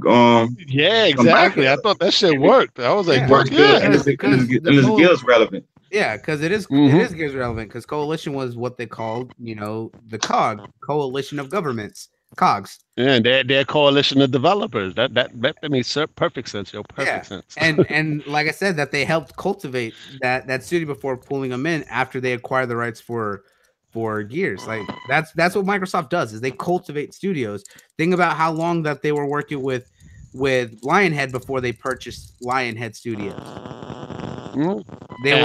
Yeah, exactly. I thought that shit worked. I was like, and it's Gears relevant. Yeah, because it is Gears relevant, because Coalition was what they called, the COG, Coalition of Governments. COGS. Yeah, they're a coalition of developers. That makes perfect sense. Perfect sense. and like I said, that they helped cultivate that studio before pulling them in after they acquired the rights for Gears. Like that's what Microsoft does, is they cultivate studios. Think about how long that they were working with Lionhead before they purchased Lionhead Studios. How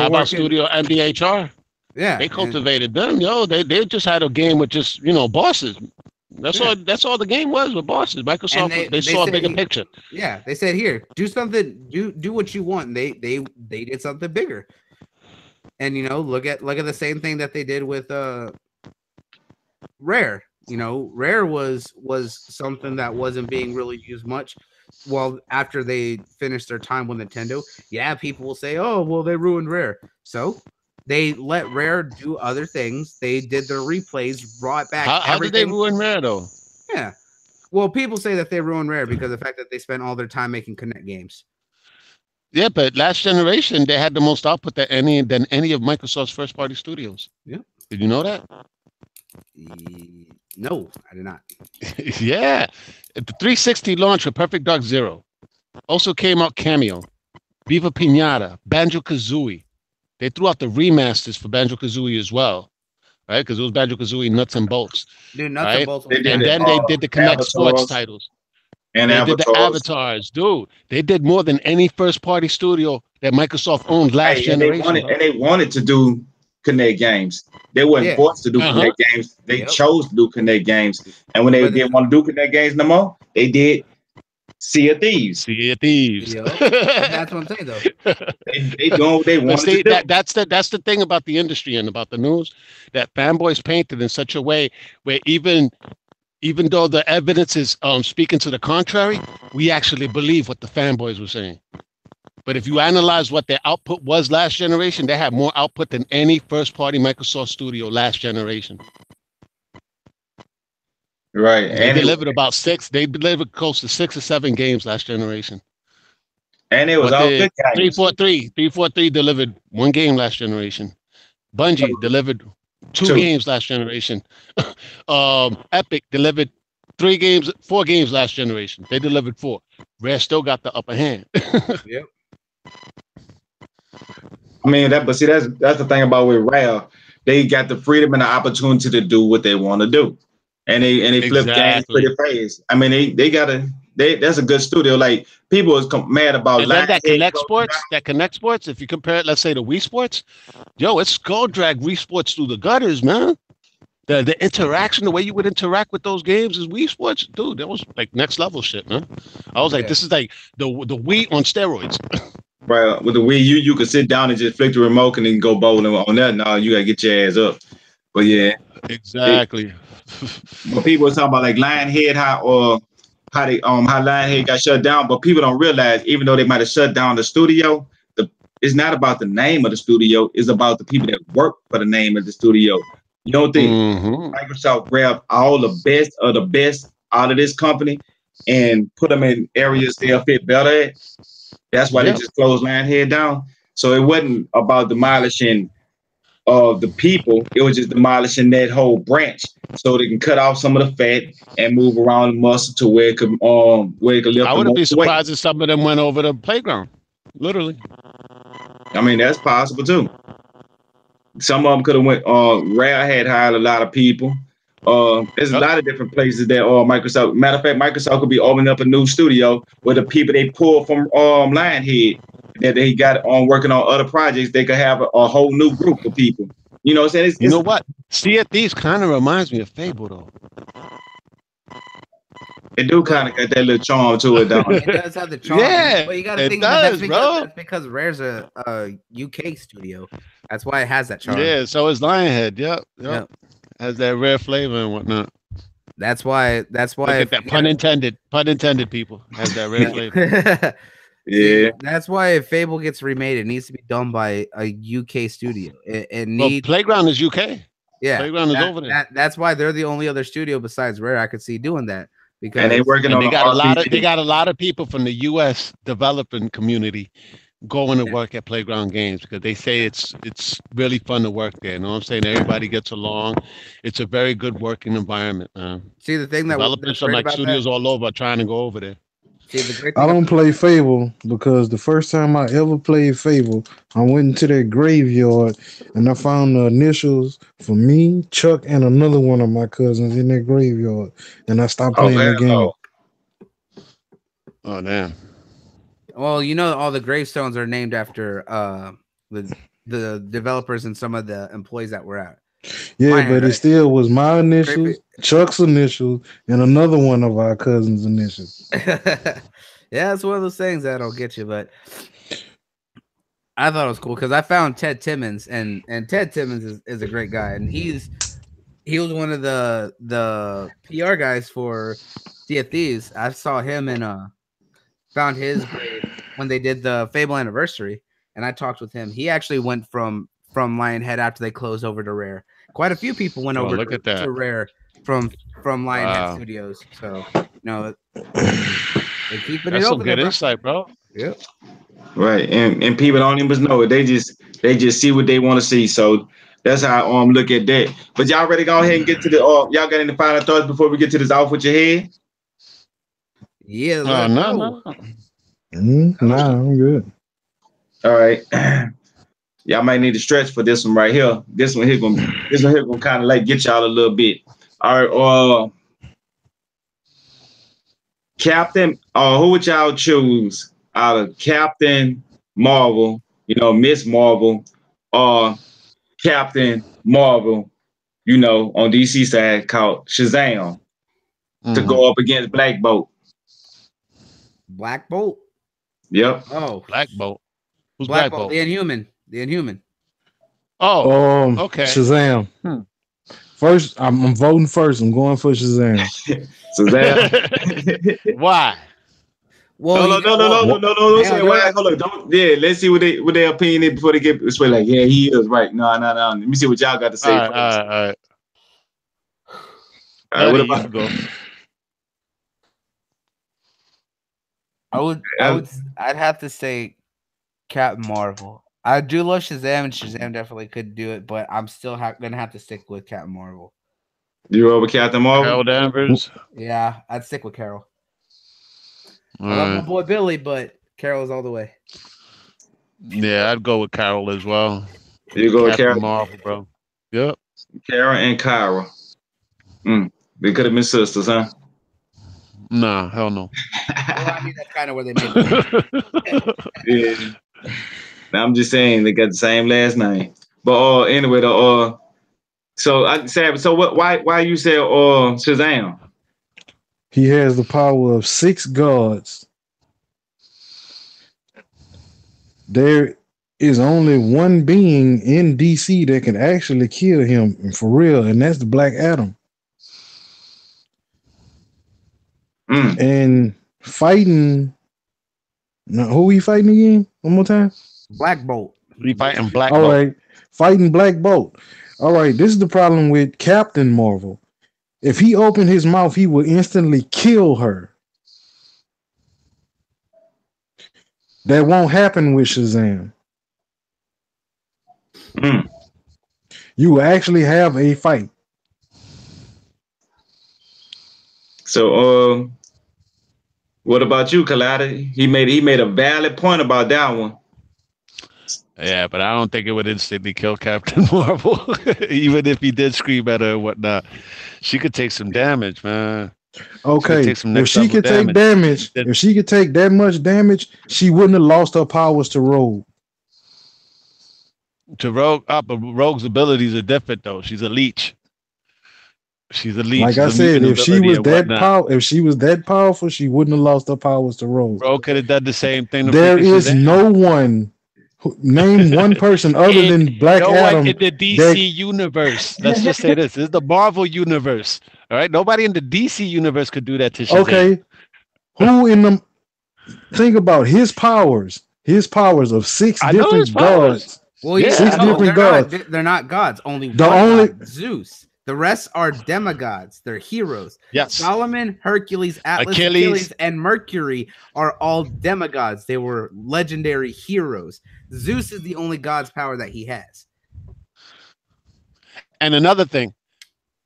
about Studio MDHR? Yeah, they cultivated them. They just had a game with just bosses. That's all the game was with bosses. Microsoft they saw a bigger picture. Yeah, they said, here, do something, do what you want. And they did something bigger. And look at the same thing that they did with Rare. Rare was something that wasn't being really used much. Well, after they finished their time with Nintendo, people will say, oh, well, they ruined Rare. So they let Rare do other things. They did their replays, brought back How did they ruin Rare, though? Yeah. Well, people say that they ruined Rare because of the fact that they spent all their time making Kinect games. Yeah, but last generation, they had the most output than any of Microsoft's first-party studios. Yeah. Did you know that? No, I did not. Yeah. The 360 launch with Perfect Dark Zero. Also came out Cameo, Viva Pinata, Banjo-Kazooie. They threw out the remasters for Banjo-Kazooie as well, right? Because it was Banjo-Kazooie Nuts and Bolts. Dude, Nuts and Bolts. And then they did the Kinect Sports titles. And they did the avatars, dude. They did more than any first-party studio that Microsoft owned last generation. And they wanted to do Kinect games. They weren't forced to do Kinect games. They chose to do Kinect games. And when they didn't want to do Kinect games no more, they did Sea of Thieves. Sea of Thieves. Yo, that's what I'm saying though. They doing what they But wanted see, to do. that's the thing about the industry and about the news, that fanboys painted in such a way where even though the evidence is speaking to the contrary, we actually believe what the fanboys were saying. But if you analyze what their output was last generation, they had more output than any first-party Microsoft studio last generation. Right. They And delivered about six. They delivered close to 6 or 7 games last generation. it was What all did good games. 343 delivered 1 game last generation. Bungie delivered 2 Two. games last generation. Epic delivered 4 games last generation. They delivered 4. Rare still got the upper hand. Yep. I mean but see that's the thing about with Rare. They got the freedom and the opportunity to do what they want to do. And they flip games Exactly. pretty fast. I mean that's a good studio. Like people is mad about And then that Lionhead Connect closing Sports, if you compare it, let's say to Wii Sports, yo, it's skull drag Wii Sports through the gutters, man. The interaction, the way you would interact with those games is Wii Sports, dude. That was like next level shit, man. I was like, this is like the Wii on steroids. Right. With the Wii U, you could sit down and just flick the remote and then go bowling. On that, no, you gotta get your ass up. But yeah, Exactly. but people are talking about like Lionhead, how Lionhead got shut down. But people don't realize, even though they might have shut down the studio, it's not about the name of the studio. It's about the people that work for the name of the studio. You don't think Microsoft grabbed all the best of the best out of this company and put them in areas they'll fit better at? That's why they just closed Lionhead down. So it wasn't about demolishing the people. It was just demolishing that whole branch so they can cut off some of the fat and move around the muscle to where it could lift. I wouldn't be surprised if some of them went over the playground. Literally. I mean, that's possible too. Some of them could have went. Rare had hired a lot of people. There's a lot of different places that Microsoft. Matter of fact, Microsoft could be opening up a new studio where the people they pull from Lionhead that they got on working on other projects, they could have a whole new group of people. You know what I'm saying? You know what? Sea of Thieves kind of reminds me of Fable, though. It do kind of got that little charm to it, though. It does have the charm. Yeah, but you got to think that's because Rare's a UK studio. That's why it has that charm. Yeah, so is Lionhead. Yep. Has that rare flavor and whatnot. That's why. Look at that pun intended. Pun intended. People has that rare flavor. Yeah. That's why if Fable gets remade, it needs to be done by a UK studio. It needs. Playground is UK. Yeah, Playground is over there. That's why they're the only other studio besides Rare I could see doing that. Because and they working on they got a lot of people from the US developing community going to work at Playground Games because they say it's really fun to work there. You know what I'm saying? Everybody gets along. It's a very good working environment, man. See, the thing developers from like studios all over trying to go over there. See, the great thing I don't play Fable because the first time I ever played Fable, I went into that graveyard and I found the initials for me, Chuck, and another one of my cousins in that graveyard, and I stopped playing the game. Oh damn! Well, you know, all the gravestones are named after the developers and some of the employees that were at. Yeah, but it still was my initials, Chuck's initials, and another one of our cousins' initials. Yeah, it's one of those things that'll get you, but I thought it was cool because I found Ted Timmons, and Ted Timmons is a great guy, and he was one of the PR guys for Sea of Thieves. I saw him and found his grave when they did the Fable anniversary, and I talked with him. He actually went from Lionhead after they closed over to Rare. Quite a few people went over to Rare from Lionhead Studios. So they're keeping it open. That's some good insight, bro. Yep. Right, and people don't even know it. They just see what they want to see. So that's how I look at that. But y'all ready to go ahead and get to the y'all got any final thoughts before we get to this off with your head? Yeah. No, I'm good. All right. Y'all might need to stretch for this one right here. This one here gonna kind of like get y'all a little bit. All right. Captain. Who would y'all choose out of Captain Marvel? Miss Marvel, or Captain Marvel? On DC side called Shazam to go up against Black Bolt. Black Bolt. Yep. Oh, Black Bolt. Who's Black Black Bolt, Bolt? the Inhuman. The Inhuman. Oh, okay. Shazam. First, I'm voting first. I'm going for Shazam. So that. Why? Well, No. Don't say why. Hold on. Don't. Yeah. Let's see what their opinion is before they get this way. Like, yeah, he is right. No. Let me see what y'all got to say All first. right. All right. What You about? can go. I'd have to say Captain Marvel. I do love Shazam, and Shazam definitely could do it, but I'm still gonna have to stick with Captain Marvel. You over Captain Marvel? Carol Danvers. Yeah, I'd stick with Carol. All I love right. my boy Billy, but Carol's all the way. Yeah, I'd go with Carol as well. You go with Captain Carol, Marvel, bro. Yep. Kara and Kyra. They could have been sisters, huh? Nah, hell no. Well, I mean, that's kind of where they made it. Yeah. I'm just saying they got the same last name. But anyway, so I said, so what? Why you say Shazam? He has the power of 6 gods. There is only one being in DC that can actually kill him for real, and that's the Black Adam. And fighting. Now, who he fighting again? One more time. Black Bolt. He fighting Black All Bolt. right, fighting Black Bolt. All right, this is the problem with Captain Marvel. If he opened his mouth, he would instantly kill her. That won't happen with Shazam. You will actually have a fight. So what about you, Kalada? He made a valid point about that one. Yeah, but I don't think it would instantly kill Captain Marvel, even if he did scream at her and whatnot. She could take some damage, man. Okay, if she could take damage, if she could take that much damage, she wouldn't have lost her powers to Rogue. But Rogue's abilities are different though. She's a leech. She's a leech. Like I said, if she was that powerful, she wouldn't have lost her powers to Rogue. Rogue could have done the same thing. There is no one. Name one person other than Black Adam in the DC universe. Let's just say this is the Marvel universe. All right, nobody in the DC universe could do that to Shazam. Okay, who in the? Think about his powers. His powers of 6 different gods. Well, yeah, 6 different gods. They're not gods. Only one god, Zeus. The rest are demigods. They're heroes. Yes. Solomon, Hercules, Atlas, Achilles, and Mercury are all demigods. They were legendary heroes. Zeus is the only god's power that he has. And another thing,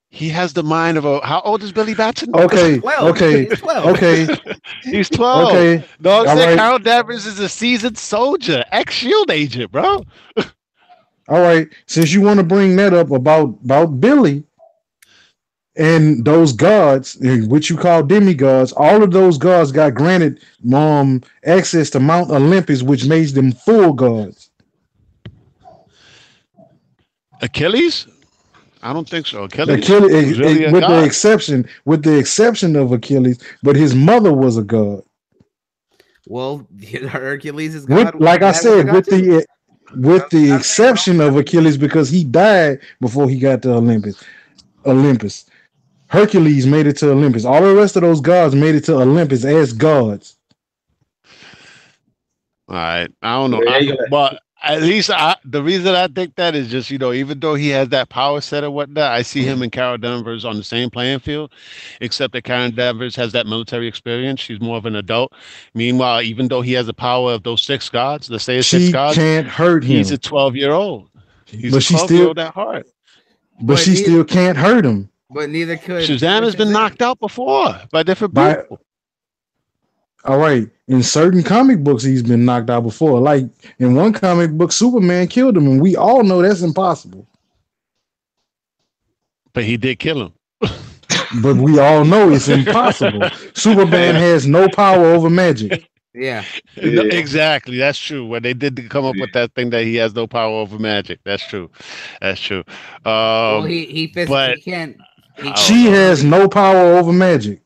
he has the mind of a. How old is Billy Batson? Okay. 12. Okay. He's 12. Okay. He's 12. Okay. No, I'm saying Carol Danvers is a seasoned soldier, ex-SHIELD agent, bro. All right. Since you want to bring that up about Billy and those gods, which you call demigods, all of those gods got granted access to Mount Olympus, which made them full gods. Achilles? I don't think so. Achilles really with the exception of Achilles, but his mother was a god. Well, Hercules is god. Like I said, with the exception of Achilles, because he died before he got to Olympus. Hercules made it to Olympus. All the rest of those gods made it to Olympus as gods. All right. I don't know. But at least the reason I think that is just, even though he has that power set and whatnot, I see him and Carol Danvers on the same playing field, except that Carol Danvers has that military experience. She's more of an adult. Meanwhile, even though he has the power of those 6 gods, let's say it's 6 gods, she can't hurt him. He's a 12-year-old. He's but a 12-year-old at heart. But she still can't hurt him. But neither could Shazam has been knocked out before by different people. All right. In certain comic books, he's been knocked out before. Like in one comic book, Superman killed him, and we all know that's impossible. But he did kill him. But we all know it's impossible. Superman has no power over magic. Yeah. No, exactly. That's true. When they did come up with that thing that he has no power over magic. That's true. That's true. Well, he physically can't. She has no power over magic.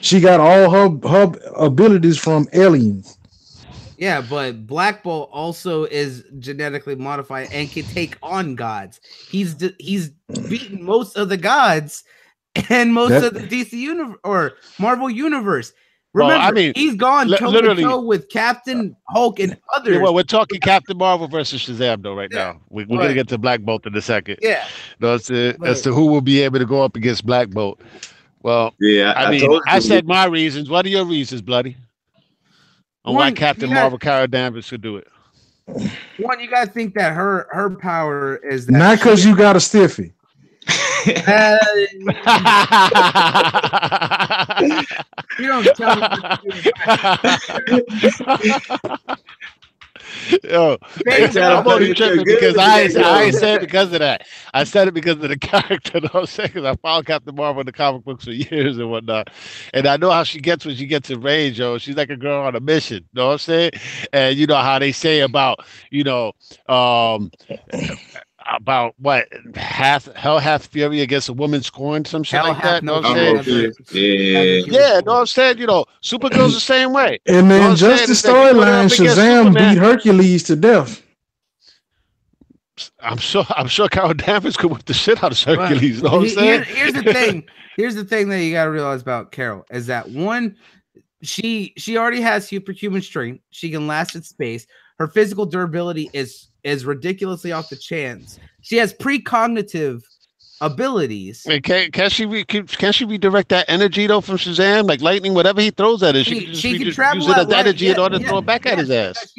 She got all her abilities from aliens. Yeah, but Black Bolt also is genetically modified and can take on gods. He's beaten most of the gods and most of the DC universe or Marvel universe. Remember, Well, I mean, he's gone toe to toe with Captain Hulk and others. Yeah, well, we're talking Captain Marvel versus Shazam though right now. We're gonna get to Black Bolt in a second. Yeah, as to who will be able to go up against Black Bolt. Well, yeah, I mean, I said my reasons. What are your reasons, Bloody? On why Captain Marvel Carol Danvers should do it. One, you gotta think that her power is that not because you got a stiffy. You don't tell me. Yo, I'm only tripping because I said it because of that. I said it because of the character. You know what I'm saying? Because I followed Captain Marvel in the comic books for years and whatnot, and I know how she gets when she gets enraged. Yo, she's like a girl on a mission. You know what I'm saying? And you know how they say about about what hell hath fury against a woman scorned, some shit like that. Know what I'm saying? Yeah, know what I'm saying? Supergirl's the same way. In the Injustice storyline, Shazam beat Hercules to death. I'm sure Carol Danvers could whip the shit out of Hercules. You know what I'm saying? Here's the thing. Here's the thing that you got to realize about Carol is that one, she already has superhuman strength. She can last in space. Her physical durability is ridiculously off the chance. She has precognitive abilities. Wait, can she redirect that energy though from Shazam, like lightning, whatever he throws at her? She can travel use it as energy in order to throw it back at his ass.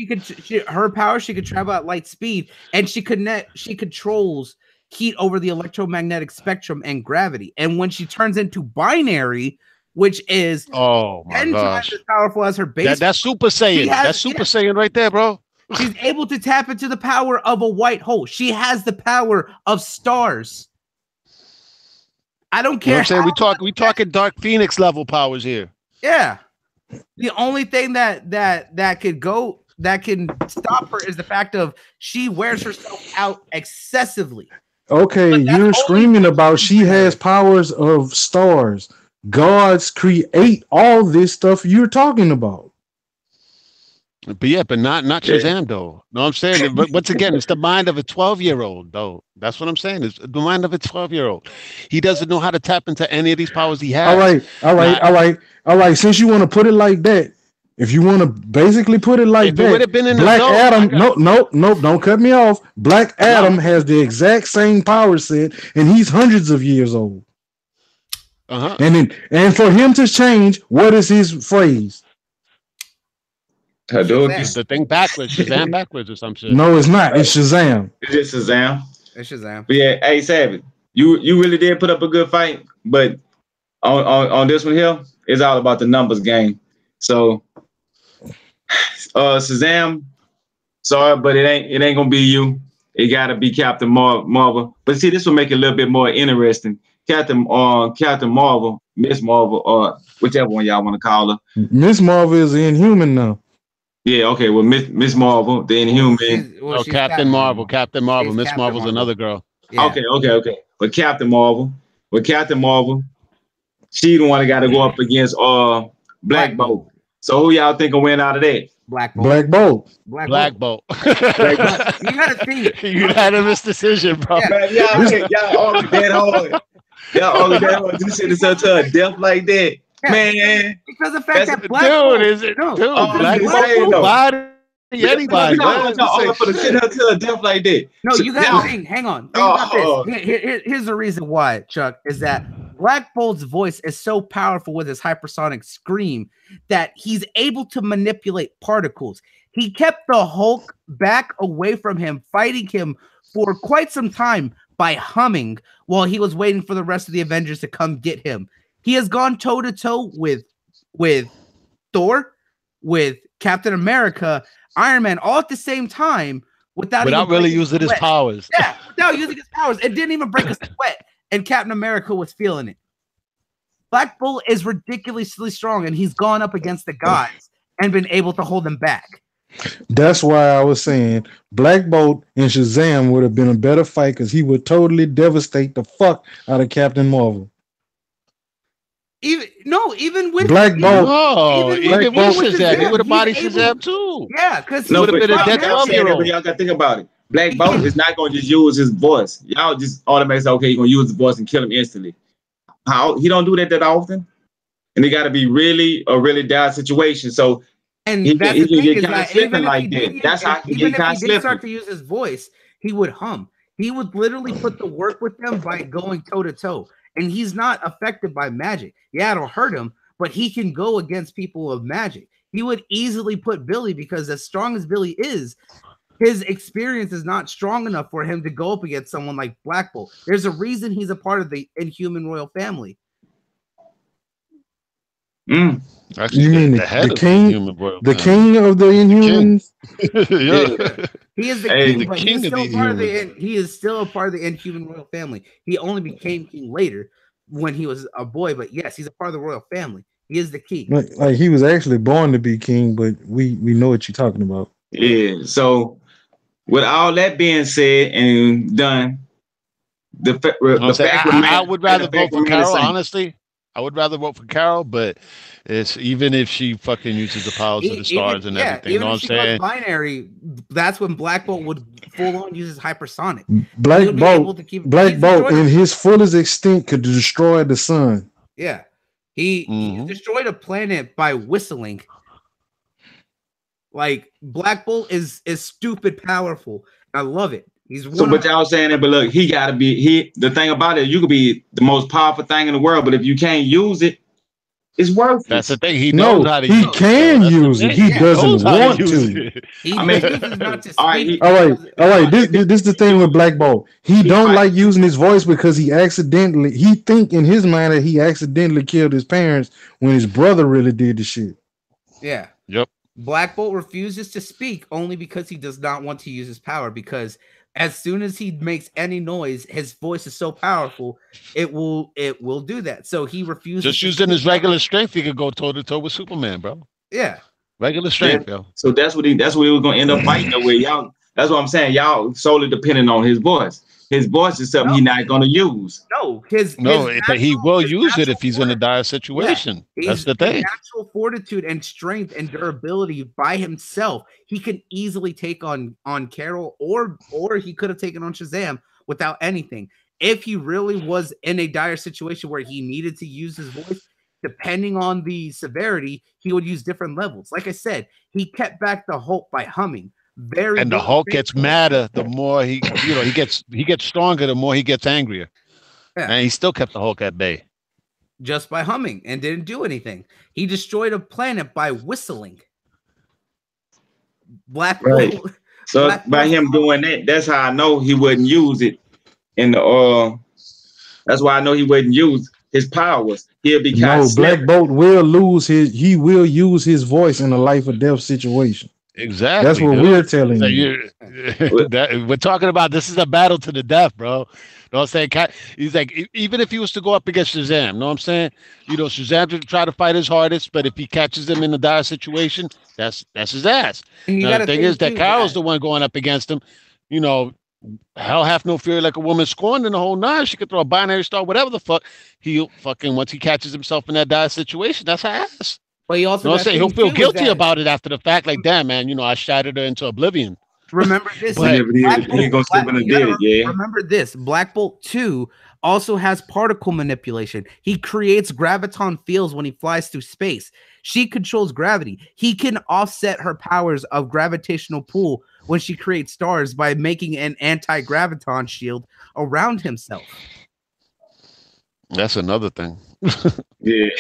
Her power. She could travel at light speed, and she controls heat over the electromagnetic spectrum and gravity. And when she turns into binary, which is 10 times as powerful as her base, that's Super Saiyan. That's Super Saiyan right there, bro. She's able to tap into the power of a white hole. She has the power of stars. I don't care. You know what I'm saying? We talking Dark Phoenix level powers here. Yeah. The only thing that can stop her is the fact of she wears herself out excessively. Okay, you're screaming about she has powers of stars. Gods create all this stuff you're talking about. But not Shazam though. Know what I'm saying? But once again, it's the mind of a 12-year-old though. That's what I'm saying. It's the mind of a 12-year-old. He doesn't know how to tap into any of these powers he has. All right. Since you want to put it like that, if you want to basically put it like that, it would have been Black Adam. No, don't cut me off. Black Adam has the exact same power set, and he's hundreds of years old. And for him to change, what is his phrase? The thing backwards, Shazam backwards or some shit. No, it's not. It's Shazam. It's Shazam. It's Shazam. But yeah, hey Savage, you really did put up a good fight, but on this one here, it's all about the numbers game. So Shazam, sorry, but it ain't gonna be you. It gotta be Captain Marvel. But see, this will make it a little bit more interesting. Captain Marvel, Miss Marvel, or whichever one y'all want to call her. Miss Marvel is Inhuman now. Yeah, okay. Well, Miss Marvel, the Inhuman. Captain Marvel. Captain Marvel. Miss Marvel's another girl. Yeah. Okay. But Captain Marvel, she the one that got to go up against Black Bolt. So who y'all think will win out of that? Black Bolt. Black Bolt. Black Bolt. You gotta think. Unanimous decision, bro. Yeah. Y'all all dead hard. Y'all all dead hard. You send yourself to a death like that. Yeah, man, because the fact that Black Bolt, Black Bolt, anybody, all for the send her to a death like that. No, you gotta think. Hang on. Think about this. Here's the reason why, Chuck, is that Black Bolt's voice is so powerful with his hypersonic scream that he's able to manipulate particles. He kept the Hulk back away from him, fighting him for quite some time by humming while he was waiting for the rest of the Avengers to come get him. He has gone toe-to-toe with Thor, with Captain America, Iron Man, all at the same time without really using his powers. Yeah, without using his powers. It didn't even break a sweat, and Captain America was feeling it. Black Bolt is ridiculously strong, and he's gone up against the gods and been able to hold them back. That's why I was saying Black Bolt and Shazam would have been a better fight because he would totally devastate the fuck out of Captain Marvel. even with Black Bolt. No, even with Shazam, he would have body able- Shazam too. Yeah, because He would have been a dead y'all saying that, but 12-year-old. y'all got to think about it. Black Bolt is not going to just use his voice. Y'all just automatically say, okay, you're going to use his voice and kill him instantly. How he don't do that often, and it got to be a really dire situation. So and he that's can the thing get is kind of that slipping like that. That's how he even get if kind he of did start slipping. to use his voice, he would hum. He would literally put the work with them by going toe to toe, and he's not affected by magic. Yeah, it'll hurt him, but he can go against people of magic. He would easily put Billy because as strong as Billy is, his experience is not strong enough for him to go up against someone like Black Bolt. There's a reason he's a part of the Inhuman royal family. Actually, You mean the king of the Inhumans? Yeah. He is the Hey, king, the but king he's of still the part of the Inhumans. he is still a part of the Inhuman royal family. He only became king later when he was a boy, but yes, he's a part of the royal family. He is the king. Like he was actually born to be king, but we know what you're talking about. Yeah. So with all that being said and done, the fact I remains. would rather The fact vote for remains the Carol, same. honestly. I would rather vote for Carol, but it's even if she fucking uses the powers of the stars and everything. You know what I'm saying? Binary, that's when Black Bolt would full on use his hypersonic. Black Bolt in his fullest extent could destroy the sun. Yeah. He destroyed a planet by whistling. Like Black Bolt is stupid powerful. I love it. He's so, but y'all saying that, but look, he gotta be the thing about it, you could be the most powerful thing in the world, but if you can't use it, it's worthless. That's the thing. He knows how to use it. He can use it. He doesn't want to. I mean, chooses not to speak. All right. This is the thing with Black Bolt. He don't like using his voice because he think in his mind that he accidentally killed his parents when his brother really did the shit. Yeah. Yep. Black Bolt refuses to speak only because he does not want to use his power, because as soon as he makes any noise, his voice is so powerful, it will do that. So he refuses. Just using his regular strength, he could go toe to toe with Superman, bro. Yeah, regular strength, yo. So that's what he was gonna end up fighting with y'all. That's what I'm saying. Y'all solely depending on his voice. His voice is something he's not gonna use. But he will use it if he's in a dire situation. Yeah, that's the thing. Natural fortitude and strength and durability by himself, he can easily take on Carol, or he could have taken on Shazam without anything. If he really was in a dire situation where he needed to use his voice, depending on the severity, he would use different levels. Like I said, he kept back the Hulk by humming. And the Hulk gets madder the more he gets stronger the more he gets angrier. Yeah. And he still kept the Hulk at bay just by humming and didn't do anything. He destroyed a planet by whistling. Right. So by him doing that, that's how I know he wouldn't use it in the that's why I know he wouldn't use his powers. He'll be kind of Black Bolt will he will use his voice in a life or death situation. Exactly. That's what we're telling you. We're talking about this is a battle to the death, bro. You know what I'm saying? He's like, even if he was to go up against Shazam, you know what I'm saying? Shazam to try to fight his hardest, but if he catches him in a dire situation, that's his ass. Now, the thing is that Carol's the one going up against him. Hell hath no fear like a woman scorned in the whole nine. She could throw a binary star, whatever the fuck. He'll fucking, once he catches himself in that dire situation, that's her ass. But he also he'll feel guilty about it after the fact. Like, damn, man, I shattered her into oblivion. Remember this. Remember this. Black Bolt 2 also has particle manipulation. He creates graviton fields when he flies through space. She controls gravity. He can offset her powers of gravitational pull when she creates stars by making an anti-graviton shield around himself. That's another thing. Yeah.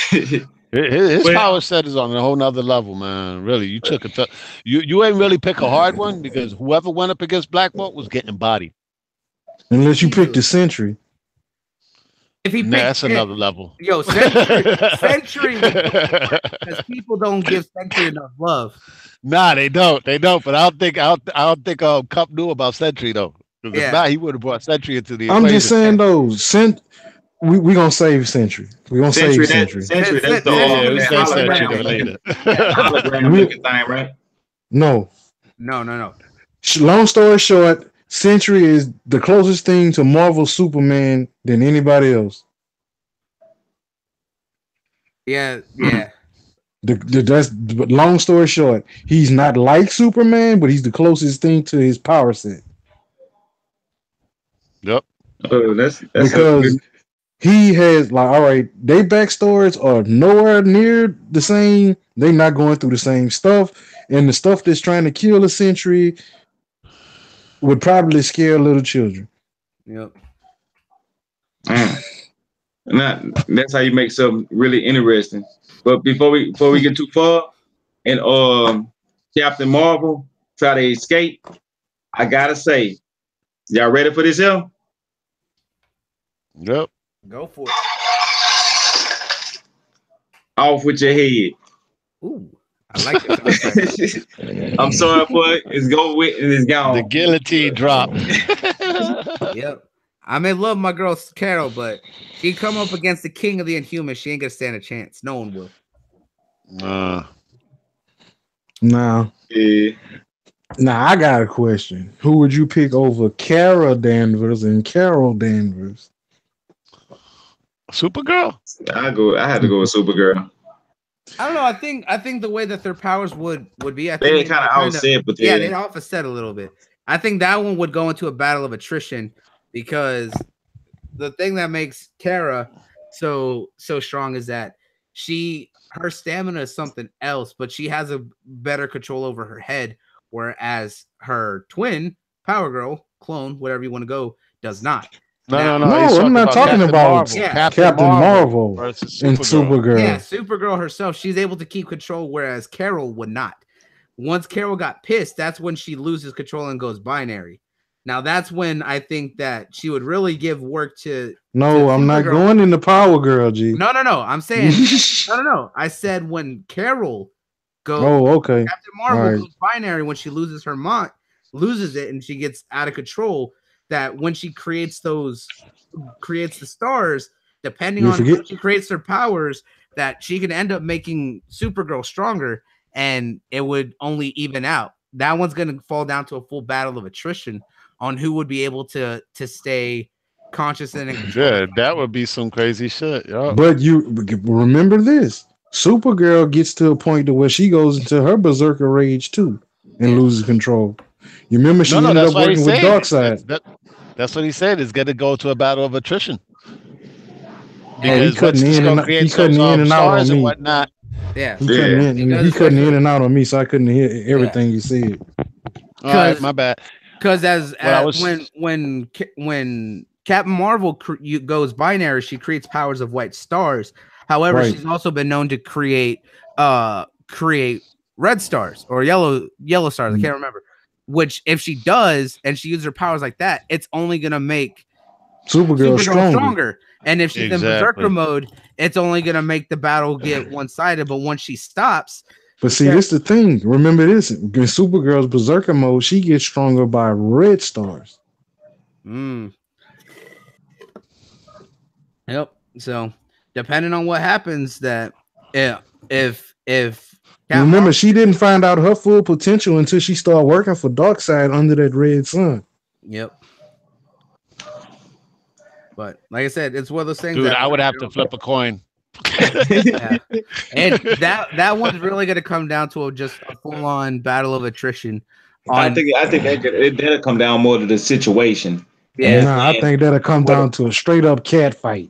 His power set is on a whole nother level, man. Really, you took you ain't really pick a hard one because whoever went up against Black Bolt was getting bodied. Unless you picked the Sentry. If he that's another level. Yo, Sentry, because people don't give Sentry enough love. Nah, they don't. But I don't think Cup knew about Sentry though. Because if not, he would have brought Sentry into the equation. I'm just saying though, we gonna save Century. We gonna save Century. Century, that's the hologram later. Hologram looking thing, right? No. Long story short, Century is the closest thing to Marvel Superman than anybody else. Yeah, yeah. That's long story short. He's not like Superman, but he's the closest thing to his power set Yep. Oh, that's a good. because he has like all right. They backstories are nowhere near the same. They're not going through the same stuff, and the stuff that's trying to kill a Sentry would probably scare little children. Yep. Mm. That's how you make something really interesting. But before we get too far, and Captain Marvel try to escape, I gotta say, y'all ready for this here? Yep. Go for it. Off with your head. Ooh, I like it. I'm sorry, but it's go with and it's The gone. guillotine drop. Yep. I may love my girl Carol, but she come up against the king of the Inhumans. She ain't gonna stand a chance. No one will. Now, Yeah. I got a question. Who would you pick over Kara Danvers and Carol Danvers? Supergirl. I had to go with Supergirl. I don't know. I think the way that their powers would be, I They think kind of offset, but yeah, they'd offset a little bit. I think that one would go into a battle of attrition because the thing that makes Kara so strong is that her stamina is something else, but she has a better control over her head, whereas her twin, Power Girl, clone, whatever you want to go, does not. No. No, I'm not talking Captain about Marvel. Yeah. Captain Marvel versus and Supergirl. Supergirl. Yeah, Supergirl herself, she's able to keep control, whereas Carol would not. Once Carol got pissed, that's when she loses control and goes binary. Now that's when I think that she would really give work to. No, I'm not Supergirl. going into Power Girl, G. No. I'm saying no. I said when Carol goes. Oh, okay. Captain Marvel Right. goes binary when she loses her mind, loses it, and she gets out of control. That when she creates the stars, depending on how she creates her powers, that she can end up making Supergirl stronger, and it would only even out. That one's going to fall down to a full battle of attrition on who would be able to stay conscious and in control. Yeah, that would be some crazy shit. Yeah. But you remember this. Supergirl gets to a point to where she goes into her berserker rage too and loses control. You remember she ended up working with Darkseid. That's what he said. It's going to go to a battle of attrition. He couldn't in and out on me. Whatnot. Yeah, he couldn't in and out on me, so I couldn't hear everything he said. All right, my bad. Because when Captain Marvel goes binary, she creates powers of white stars. However, she's also been known to create red stars or yellow stars. I can't remember. Which, if she does and she uses her powers like that, it's only gonna make Supergirl stronger. And if she's in berserker mode, it's only gonna make the battle get one-sided. But once she stops, but see, this is the thing. Remember this: in Supergirl's berserker mode, she gets stronger by red stars. Yep. So, depending on what happens, that if remember, she didn't find out her full potential until she started working for Darkseid under that red sun. Yep. But like I said, it's one of those things. Dude, I would have to flip a coin. Yeah. And that one's really going to come down to just a full-on battle of attrition. I think that'll come down more to the situation. Yeah, I think that'll come down to a straight-up cat fight.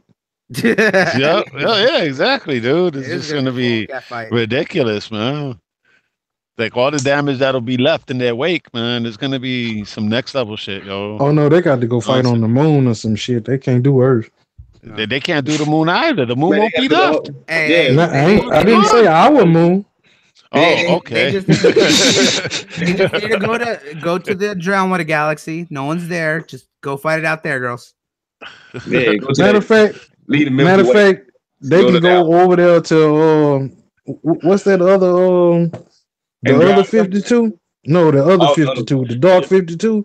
yeah, exactly, dude. It's just going to be ridiculous, man. Like all the damage that'll be left in their wake, man. There's going to be some next level shit, yo. Oh no, they got to go fight on the moon or some shit. They can't do Earth. No. They can't do the moon either. The moon won't be left. I didn't say our moon. Oh, okay. They just need to go to the Andromeda galaxy. No one's there. Just go fight it out there, girls. Yeah, matter of fact, they can go over there to what's that other the other 52? No, the other 52, the Dark 52.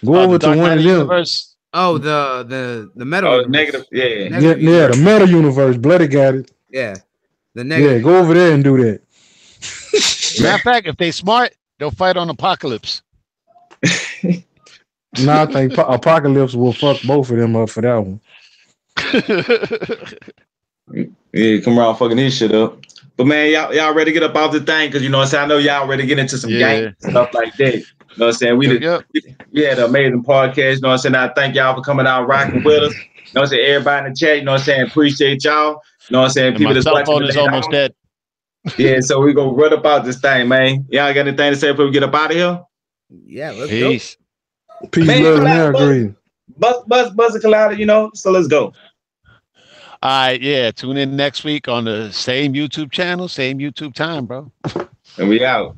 Go over to one of them. Universe. Oh, the meta negative, the meta universe. Bloody got it. Yeah, the negative. Yeah, go over there and do that. Matter of fact, if they smart, they'll fight on Apocalypse. I think Apocalypse will fuck both of them up for that one. Yeah, come around fucking his shit up. But man, y'all ready to get up off the thing? Cause you know what I'm saying? I know y'all ready to get into some gang stuff like that. You know what I'm saying? We had an amazing podcast, you know what I'm saying? I thank y'all for coming out rocking with us. You know what I'm saying? Everybody in the chat, you know what I'm saying? Appreciate y'all. You know what I'm saying? And People my that's cell watching phone is almost dead. Yeah, so we gonna run up out this thing, man. Y'all got anything to say before we get up out of here? Yeah, let's Peace. go. Peace, Man, love, and air greeting. Buzz a collider, you know. So let's go. All right, yeah. Tune in next week on the same YouTube channel, same YouTube time, bro. And we out.